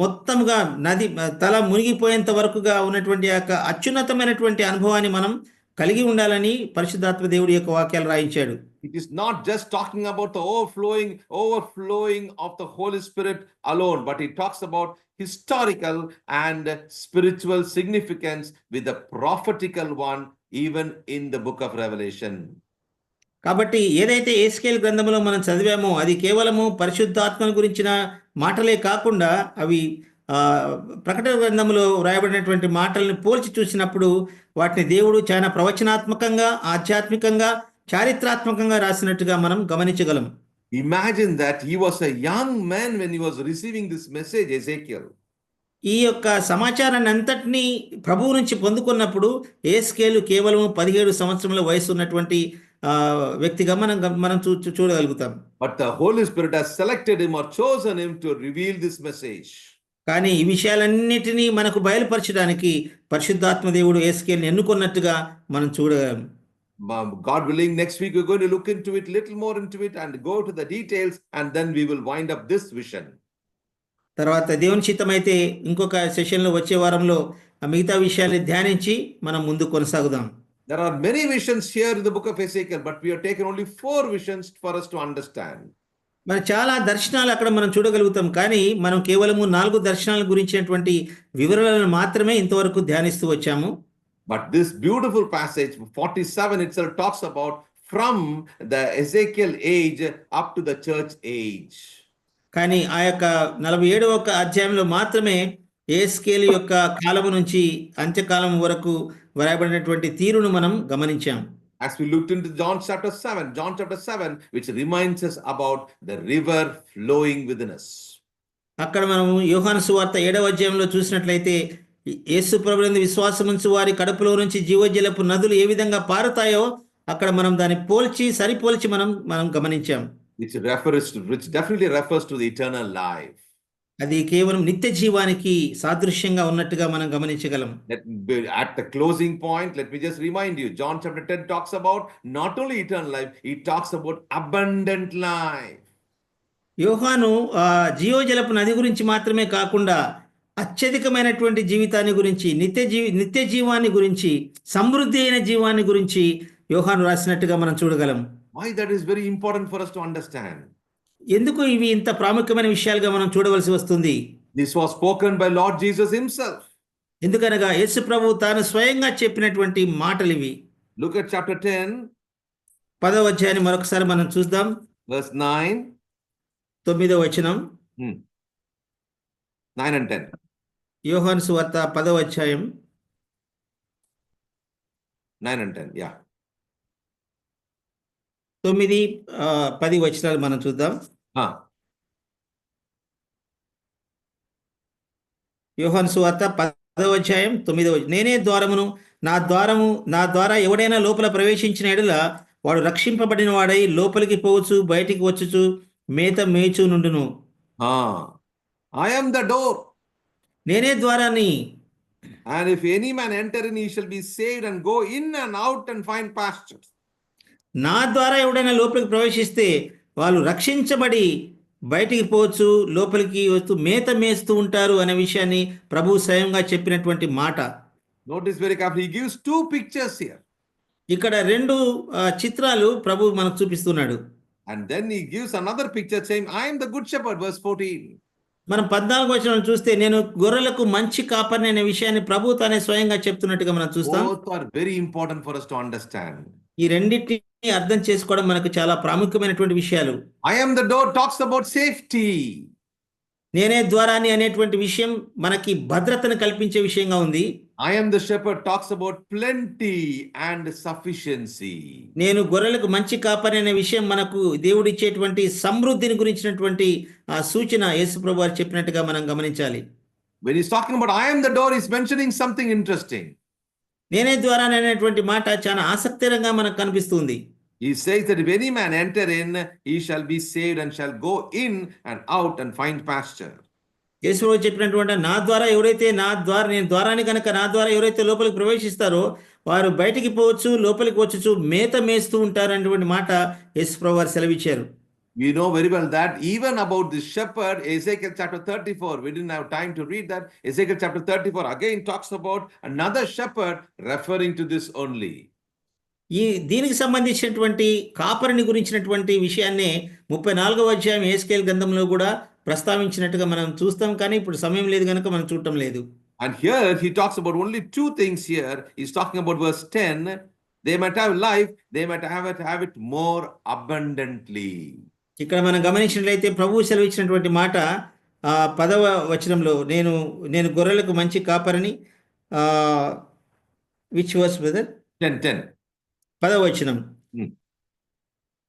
మొత్తంగా నది తల మునిగిపోయేంత వరకుగా ఉన్నటువంటి యొక్క అత్యున్నతమైనటువంటి అనుభవాన్ని మనం కలిగి ఉండాలని పరిశుద్ధాత్మ దేవుడి యొక్క వాక్యాలు రాయించాడు. It is not just talking about the overflowing of the Holy Spirit alone, but it talks about historical and spiritual significance with the prophetical one even in the book of Revelation. కాబట్టి ఏదైతే ఏస్కేల్ గ్రంథంలో మనం చదివామో అది కేవలము పరిశుద్ధాత్మను గురించిన మాటలే కాకుండా అవి ప్రకటన గ్రంథంలో వ్రాయబడినటువంటి మాటలను పోల్చి చూసినప్పుడు వాటిని దేవుడు చాలా ప్రవచనాత్మకంగా, ఆధ్యాత్మికంగా, చారిత్రాత్మకంగా రాసినట్టుగా మనం గమనించగలం. Imagine that he was a young man when he was receiving this message, Ezekiel. ఈ యొక్క సమాచారాన్ని అంతటినీ ప్రభువు నుంచి పొందుకున్నప్పుడు ఏస్కేలు కేవలం 17 సంవత్సరముల వయసు ఉన్నటువంటి వ్యక్తిగా మనం చూడగలుగుతాం. But the Holy Spirit has selected him or chosen him to reveal this message. కానీ ఈ విషయాలన్నిటినీ మనకు బయలుపరచడానికి పరిశుద్ధాత్మ దేవుడు ఏస్కేల్ని ఎన్నుకున్నట్టుగా మనం చూడగలం. God willing, next week we're going to look into it, little more into it, and go to the details, and then we will wind up this vision. తర్వాత దేవుని చిత్తమైతే ఇంకొక సెషన్లో వచ్చే వారంలో మిగతా విషయాన్ని ధ్యానించి మనం ముందు కొనసాగుదాం. There are many visions here in the book of Ezekiel, but we have taken only 4 visions for us to understand. మరి చాలా దర్శనాలు అక్కడ మనం చూడగలుగుతాం, కానీ మనం కేవలము 4 దర్శనాల గురించినటువంటి వివరాలను మాత్రమే ఇంతవరకు ధ్యానిస్తూ వచ్చాము. But this beautiful passage 47 itself talks about from the Ezekiel age up to the church age. కానీ ఆ యొక్క 47వ అధ్యాయంలో మాత్రమే ఏస్కేలు యొక్క కాలము నుంచి అంత్యకాలం వరకు వ్రాయబడినటువంటి తీరును మనం గమనించాం. As we looked into John chapter 7, which reminds us about the river flowing within us. అక్కడ మనము యోహాను సువార్త 7వ అధ్యాయంలో చూసినట్లయితే యేసు ప్రభువునందు విశ్వాసముంచు వారి కడుపులో నుంచి జీవజలపు నదులు ఏ విధంగా పారుతాయో అక్కడ మనం దాన్ని సరిపోల్చి మనం గమనించాం. Which definitely refers to the eternal life. అది కేవలం నిత్య జీవానికి సాదృశ్యంగా ఉన్నట్టుగా మనం గమనించగలం. At the closing point, let me just remind you, John chapter 10 talks about not only eternal life, it talks about abundant life. యోహాను జీవజలపు నది గురించి మాత్రమే కాకుండా అత్యధికమైనటువంటి జీవితాన్ని గురించి, నిత్య జీవాన్ని గురించి, సమృద్ధి అయిన జీవాన్ని గురించి యోహాను రాసినట్టుగా మనం చూడగలం. Why that is very important for us to understand. ఎందుకు ఇవి ఇంత ప్రాముఖ్యమైన విషయాలుగా మనం చూడవలసి వస్తుంది? This was spoken by Lord Jesus himself. ఎందుకనగా యేసు ప్రభువు తాను స్వయంగా చెప్పినటువంటి మాటలు ఇవి. Look at chapter 10, 10వ అధ్యాయాన్ని మరొకసారి మనం చూద్దాం. verse 9. 9వ వచనం. 9 and 10. యోహాను సువార్త 10వ అధ్యాయం 9 and 10. Yeah. 9, 10 వచనాలు మనం చూద్దాం. యోహాను సువార్త 10వ అధ్యాయం 9వ వచనం. నేనే ద్వారమును, నా ద్వారా ఎవడైనా లోపల ప్రవేశించిన ఎడల వాడు రక్షింపబడిన వాడై లోపలికి పోవచ్చు, బయటికి వచ్చుచు మేత మేచు నుండును. I am the door. నేనే ద్వారాన్ని. And if any man enter in, he shall be saved and go in and out and find pastures. నా ద్వారా ఎవడైనా లోపలికి ప్రవేశిస్తే వాళ్ళు రక్షించబడి బయటికి పోవచ్చు, లోపలికి వస్తూ మేత మేస్తూ ఉంటారు అనే విషయాన్ని ప్రభువు స్వయంగా చెప్పినటువంటి మాట. Notice very carefully, he gives two pictures here. ఇక్కడ 2 చిత్రాలు ప్రభువు మనకు చూపిస్తున్నాడు. And then he gives another picture saying, I am the good shepherd, verse 14. మనం 14వ వచనం చూస్తే నేను గొర్రెలకు మంచి కాపరిని అనే విషయాన్ని ప్రభువు తానే స్వయంగా చెప్తున్నట్టుగా మనం చూస్తాం. Both are very important for us to understand. ఈ రెండింటిని అర్థం చేసుకోవడం మనకు చాలా ప్రాముఖ్యమైనటువంటి విషయాలు. I am the door talks about safety. నేనే ద్వారాన్ని అనేటువంటి విషయం మనకి భద్రతను కల్పించే విషయంగా ఉంది. I am the shepherd talks about plenty and sufficiency. నేను గొర్రెలకు మంచి కాపరి అనే విషయం మనకు దేవుడిచ్చేటువంటి సమృద్ధిని గురించినటువంటి ఆ సూచన యేసు ప్రభువు వారు చెప్పినట్టుగా మనం గమనించాలి. When he's talking about I am the door, he's mentioning something interesting. నేనే ద్వారాన్ని అనేటువంటి మాట చాలా ఆసక్తికరంగా మనకు కనిపిస్తుంది. He says that if any man enter in, he shall be saved and shall go in and out and find pasture. యేసు ప్రభువు చెప్పినటువంటి నా ద్వారా ఎవరైతే నేను ద్వారాన్ని కనుక నా ద్వారా ఎవరైతే లోపలికి ప్రవేశిస్తారో వారు బయటికి పోవచ్చు, లోపలికి వచ్చుచు మేత మేస్తూ ఉంటారు అనేటువంటి మాట యేసు ప్రభువు వారు సెలవిచ్చారు. We know very well that even about this shepherd, Ezekiel chapter 34, we didn't have time to read that. Ezekiel chapter 34 again talks about another shepherd referring to this only. దీనికి సంబంధించినటువంటి కాపరిని గురించినటువంటి విషయాన్ని 34వ అధ్యాయం యెహెజ్కేలు గ్రంథంలో కూడా ప్రస్తావించినట్టుగా మనం చూస్తాం, కానీ ఇప్పుడు సమయం లేదు కనుక మనం చూడటం లేదు. And here he talks about only two things here. He's talking about verse 10. They might have life, they might have it more abundantly. ఇక్కడ మనం గమనించినట్లయితే ప్రభువు సెలవిచ్చినటువంటి మాట 10వ వచనంలో నేను గొర్రెలకు మంచి కాపరిని. Which verse brother? 10. 10వ వచనం.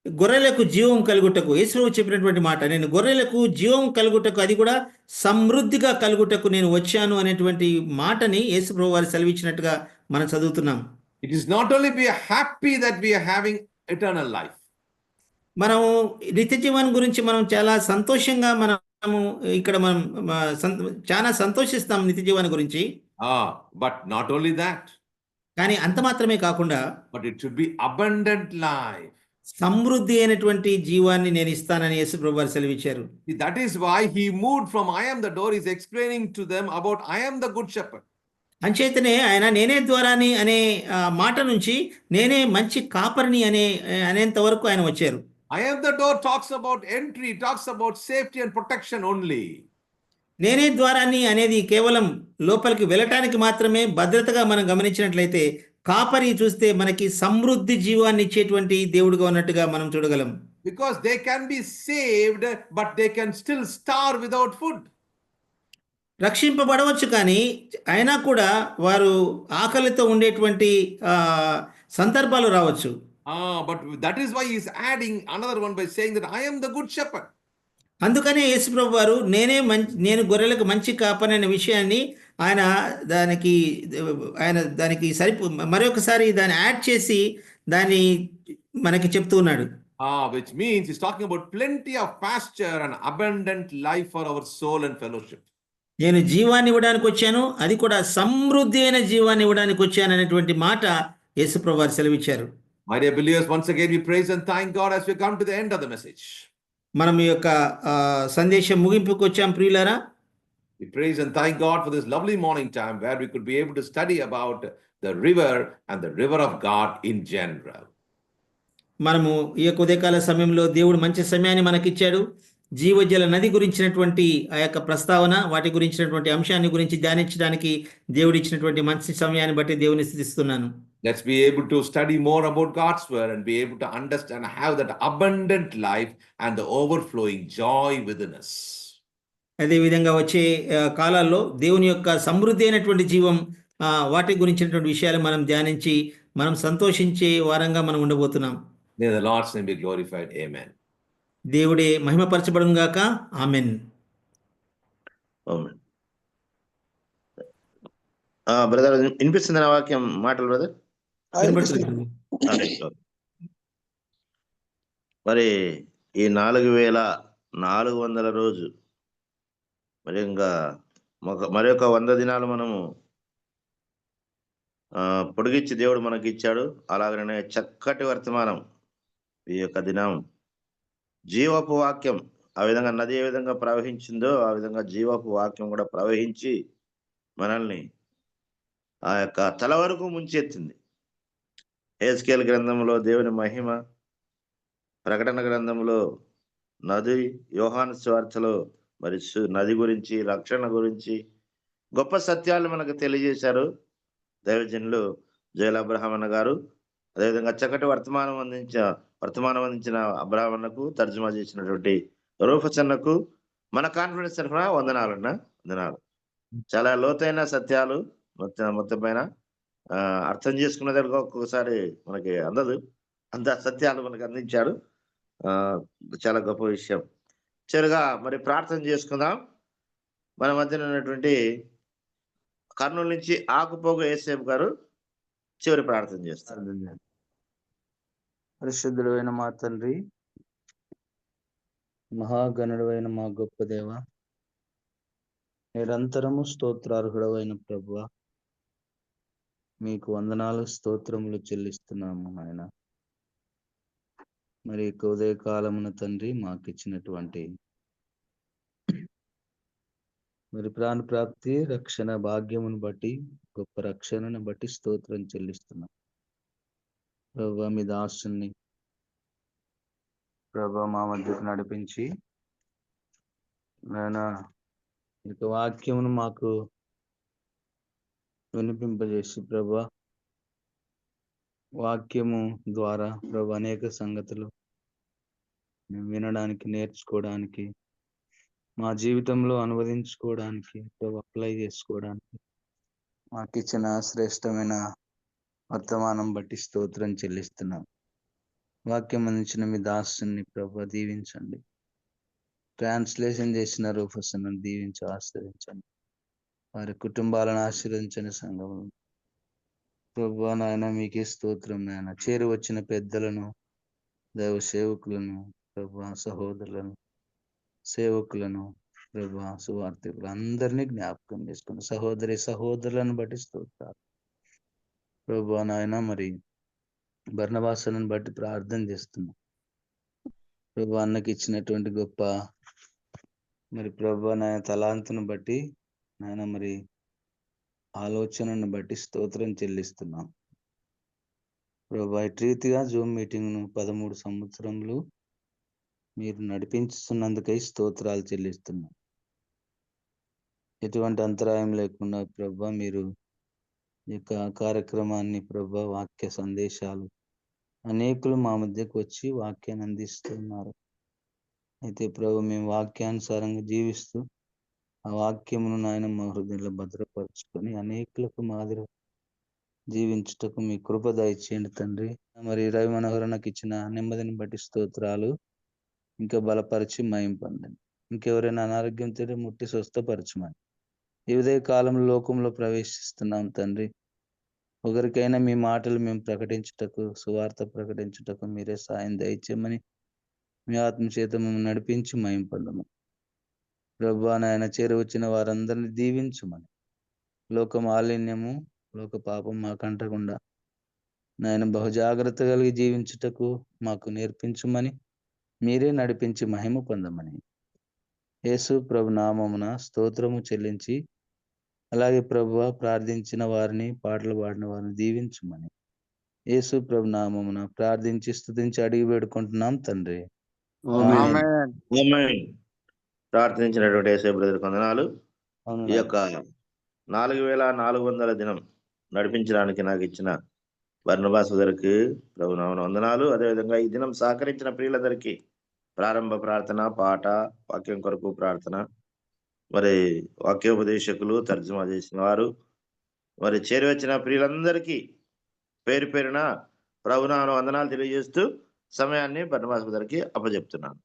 గొర్రెలకు జీవం కలుగుటకు యేసు చెప్పినటువంటి మాట, నేను గొర్రెలకు జీవం కలుగుటకు, అది కూడా సమృద్ధిగా కలుగుటకు నేను వచ్చాను అనేటువంటి మాటని యేసు ప్రభువు వారు సెలవిచ్చినట్టుగా మనం చదువుతున్నాం. It is not only we are happy that we are having eternal life. మనము నిత్య జీవనం గురించి మనం చాలా సంతోషంగా మనము ఇక్కడ మనం చాలా సంతోషిస్తాం నిత్య జీవనం గురించి. But not only that. కానీ అంత మాత్రమే కాకుండా But it should be abundant life. సమృద్ధి అయినటువంటి జీవాన్ని నేను ఇస్తానని యేసు ప్రభువు వారు సెలవిచ్చారు. That is why he moved from I am the door. He's explaining to them about I am the good shepherd. అంచేతనే ఆయన నేనే ద్వారాని అనే మాట నుంచి నేనే మంచి కాపరిని అనేంత వరకు ఆయన వచ్చారు. I am the door talks about entry, talks about safety and protection only. నేనే ద్వారాన్ని అనేది కేవలం లోపలికి వెళ్ళటానికి మాత్రమే భద్రతగా మనం గమనించినట్లయితే, కాపరి చూస్తే మనకి సమృద్ధి జీవాన్ని ఇచ్చేటువంటి దేవుడుగా ఉన్నట్టుగా మనం చూడగలం. Because they can be saved, but they can still starve without food. రక్షింపబడవచ్చు, కానీ అయినా కూడా వారు ఆకలితో ఉండేటువంటి సందర్భాలు రావచ్చు. But that is why he is adding another one by saying that I am the good shepherd. అందుకనే యేసు ప్రభువు వారు నేను గొర్రెలకు మంచి కాపరి అనే విషయాన్ని ఆయన దానికి మరొకసారి దాన్ని యాడ్ చేసి దాన్ని మనకి చెప్తూ ఉన్నాడు. Which means he's talking about plenty of pasture and abundant life for our soul and fellowship. నేను జీవాన్ని ఇవ్వడానికి వచ్చాను, అది కూడా సమృద్ధి అయిన జీవాన్ని ఇవ్వడానికి వచ్చాను అనేటువంటి మాట యేసు ప్రభువు వారు సెలవిచ్చారు. My dear believers, once again we praise and thank God as we come to the end of the message. మనం ఈ యొక్క సందేశం ముగింపుకు వచ్చాం ప్రియులారా. We praise and thank God for this lovely morning time where we could be able to study about the river and the river of God in general. మనము ఈ యొక్క ఉదయకాల సమయంలో దేవుడు మంచి సమయాన్ని మనకిచ్చాడు. జీవజల నది గురించినటువంటి ఆ యొక్క ప్రస్తావన, వాటి గురించినటువంటి అంశాన్ని గురించి ధ్యానించడానికి దేవుడు ఇచ్చినటువంటి మంచి సమయాన్ని బట్టి దేవుని స్తుతిస్తున్నాను. Let's be able to study more about God's word and be able to understand, have that abundant life and the overflowing joy within us. అదేవిధంగా వచ్చే కాలాల్లో దేవుని యొక్క సమృద్ధి అయినటువంటి జీవం, వాటి గురించినటువంటి విషయాలు మనం ధ్యానించి మనం సంతోషించే వారంగా మనం ఉండబోతున్నాం. May the Lord's name be glorified. Amen. దేవుడే మహిమపరచబడును గాక. ఆమెన్. బ్రదర్ వినిపిస్తుంది నా వాక్యం మాటలు బ్రదర్? మరి ఈ 4400 రోజు మరి ఇంకా మరి ఒక 100 దినాలు మనము పొడిగిచ్చి దేవుడు మనకి ఇచ్చాడు. అలాగనే చక్కటి వర్తమానం ఈ యొక్క దినం జీవపు వాక్యం, ఆ విధంగా నది ఏ విధంగా ప్రవహించిందో ఆ విధంగా జీవపు వాక్యం కూడా ప్రవహించి మనల్ని ఆ యొక్క తల వరకు ముంచెత్తింది. హెస్కేల్ గ్రంథంలో దేవుని మహిమ, ప్రకటన గ్రంథంలో నది, యోహాను సువార్తలో మరి నది గురించి, రక్షణ గురించి గొప్ప సత్యాలు మనకు తెలియజేశారు దైవజనులు జోయల్ అబ్రహాం అన్న గారు. అదేవిధంగా చక్కటి వర్తమానం అందించిన అబ్రహాం అన్నకు, తర్జుమా చేసినటువంటి రూఫస్ అన్నకు మన కాన్ఫిడెన్స్ తరఫున వందనాలు. చాలా లోతైన సత్యాలు మొత్తం పైన అర్థం చేసుకునే దగ్గర ఒక్కొక్కసారి మనకి అందదు, అంత సత్యాలు మనకు అందించాడు. చాలా గొప్ప విషయం. చివరిగా మరి ప్రార్థన చేసుకుందాం. మన మధ్యన ఉన్నటువంటి కర్నూలు నుంచి ఆకుపోగు యేసేపు గారు చివరి ప్రార్థన చేస్తారు. పరిశుద్ధుడైన మా తండ్రి, మహాగణుడైన మా గొప్ప దేవ, నిరంతరము స్తోత్రార్హుడైన ప్రభువా, మీకు వందనాలు స్తోత్రములు చెల్లిస్తున్నాము ఆయన. మరి ఉదయ కాలమున తండ్రి మాకు ఇచ్చినటువంటి మరి ప్రాణ ప్రాప్తి, రక్షణ భాగ్యమును బట్టి, గొప్ప రక్షణను బట్టి స్తోత్రం చెల్లిస్తున్నాం ప్రభువా. మీ దాసుని ప్రభువా మా మధ్యకు నడిపించి నాయన ఇక వాక్యమును మాకు వినిపింపజేసి ప్రభువా, వాక్యము ద్వారా ప్రభు అనేక సంగతులు మేము వినడానికి, నేర్చుకోవడానికి, మా జీవితంలో అనువదించుకోవడానికి, ప్రభు అప్లై చేసుకోవడానికి మాకు ఇచ్చిన శ్రేష్టమైన వర్తమానం బట్టి స్తోత్రం చెల్లిస్తున్నాం. వాక్యం అందించిన మీ దాసుని ప్రభు దీవించండి. ట్రాన్స్లేషన్ చేసిన రూఫస్ను దీవించి ఆశీర్వదించండి. వారి కుటుంబాలను ఆశీర్వదించండి. సంఘములను ప్రభు నాయన మీకే స్తోత్రం నాయన. చేరి వచ్చిన పెద్దలను, దైవ సేవకులను, ప్రభు సహోదరులను, సేవకులను, ప్రభు సువార్థికులు అందరినీ జ్ఞాపకం చేసుకుని సహోదరులను బట్టి స్తోత్రాలు ప్రభు నాయన. మరి బర్నబాసులను బట్టి ప్రార్థన చేస్తున్నాం ప్రభు. అన్నకి ఇచ్చినటువంటి గొప్ప మరి ప్రభు నాయన తలాంతును బట్టి నాయన, మరి ఆలోచనను బట్టి స్తోత్రం చెల్లిస్తున్నాం ప్రభు. ఇటు రీతిగా జూమ్ మీటింగ్ను 13 సంవత్సరములు మీరు నడిపించుతున్నందుకై స్తోత్రాలు చెల్లిస్తున్నాం. ఎటువంటి అంతరాయం లేకుండా ప్రభు మీరు ఈ యొక్క కార్యక్రమాన్ని ప్రభు, వాక్య సందేశాలు అనేకులు మా మధ్యకు వచ్చి వాక్యాన్ని అందిస్తున్నారు. అయితే ప్రభు మేము వాక్యానుసారంగా జీవిస్తూ ఆ వాక్యమును నాయన మా హృదయంలో భద్రపరుచుకొని అనేకులకు మాదిరి జీవించుటకు మీ కృప దయచేయండి తండ్రి. మరి రవి మనోహర్ నాకు ఇచ్చిన నెమ్మదిని బట్టి స్తోత్రాలు. ఇంకా బలపరిచి మయం పొందండి. ఇంకెవరైనా అనారోగ్యంతో ముట్టి స్వస్థపరచమని ఈ ఉదయ కాలంలో లోకంలో ప్రవేశిస్తున్నాం తండ్రి. ఒకరికైనా మీ మాటలు మేము ప్రకటించుటకు, సువార్త ప్రకటించుటకు మీరే సాయం దయచేయమని మీ ఆత్మచేత మేము నడిపించి మయం పొందమని ప్రభువా నాయన. చేరువచ్చిన వారందరినీ దీవించుమని, లోక మాలిన్యము, లోక పాపం మాకంటకుండా నాయన బహుజాగ్రత్త కలిగి జీవించుటకు మాకు నేర్పించుమని, మీరే నడిపించి మహిమ పొందమని యేసు ప్రభు నామమున స్తోత్రము చెల్లించి, అలాగే ప్రభువా ప్రార్థించిన వారిని, పాటలు పాడిన వారిని దీవించుమని యేసు ప్రభు నామమున ప్రార్థించి స్తుతించి అడిగి వేడుకుంటున్నాం తండ్రి. ఆమేన్. ఆమేన్. ప్రార్థించినటువంటి యేసయ్య బ్రదర్ వందనాలు. అవును ఈ యొక్క 4400 దినం నడిపించడానికి నాకు ఇచ్చిన బర్నబాస్ గారికి ప్రభు నామమున వందనాలు. అదేవిధంగా ఈ దినం సహకరించిన ప్రియులందరికీ ప్రారంభ ప్రార్థన, పాట, వాక్యం కొరకు ప్రార్థన, మరి వాక్యోపదేశకులు, తర్జుమా చేసిన వారు, మరి చేరువచ్చిన ప్రియులందరికీ పేరు పేరున ప్రభు నామమున వందనాలు తెలియజేస్తూ సమయాన్ని బర్నబాస్ గారికి అప్పచెప్తున్నాను.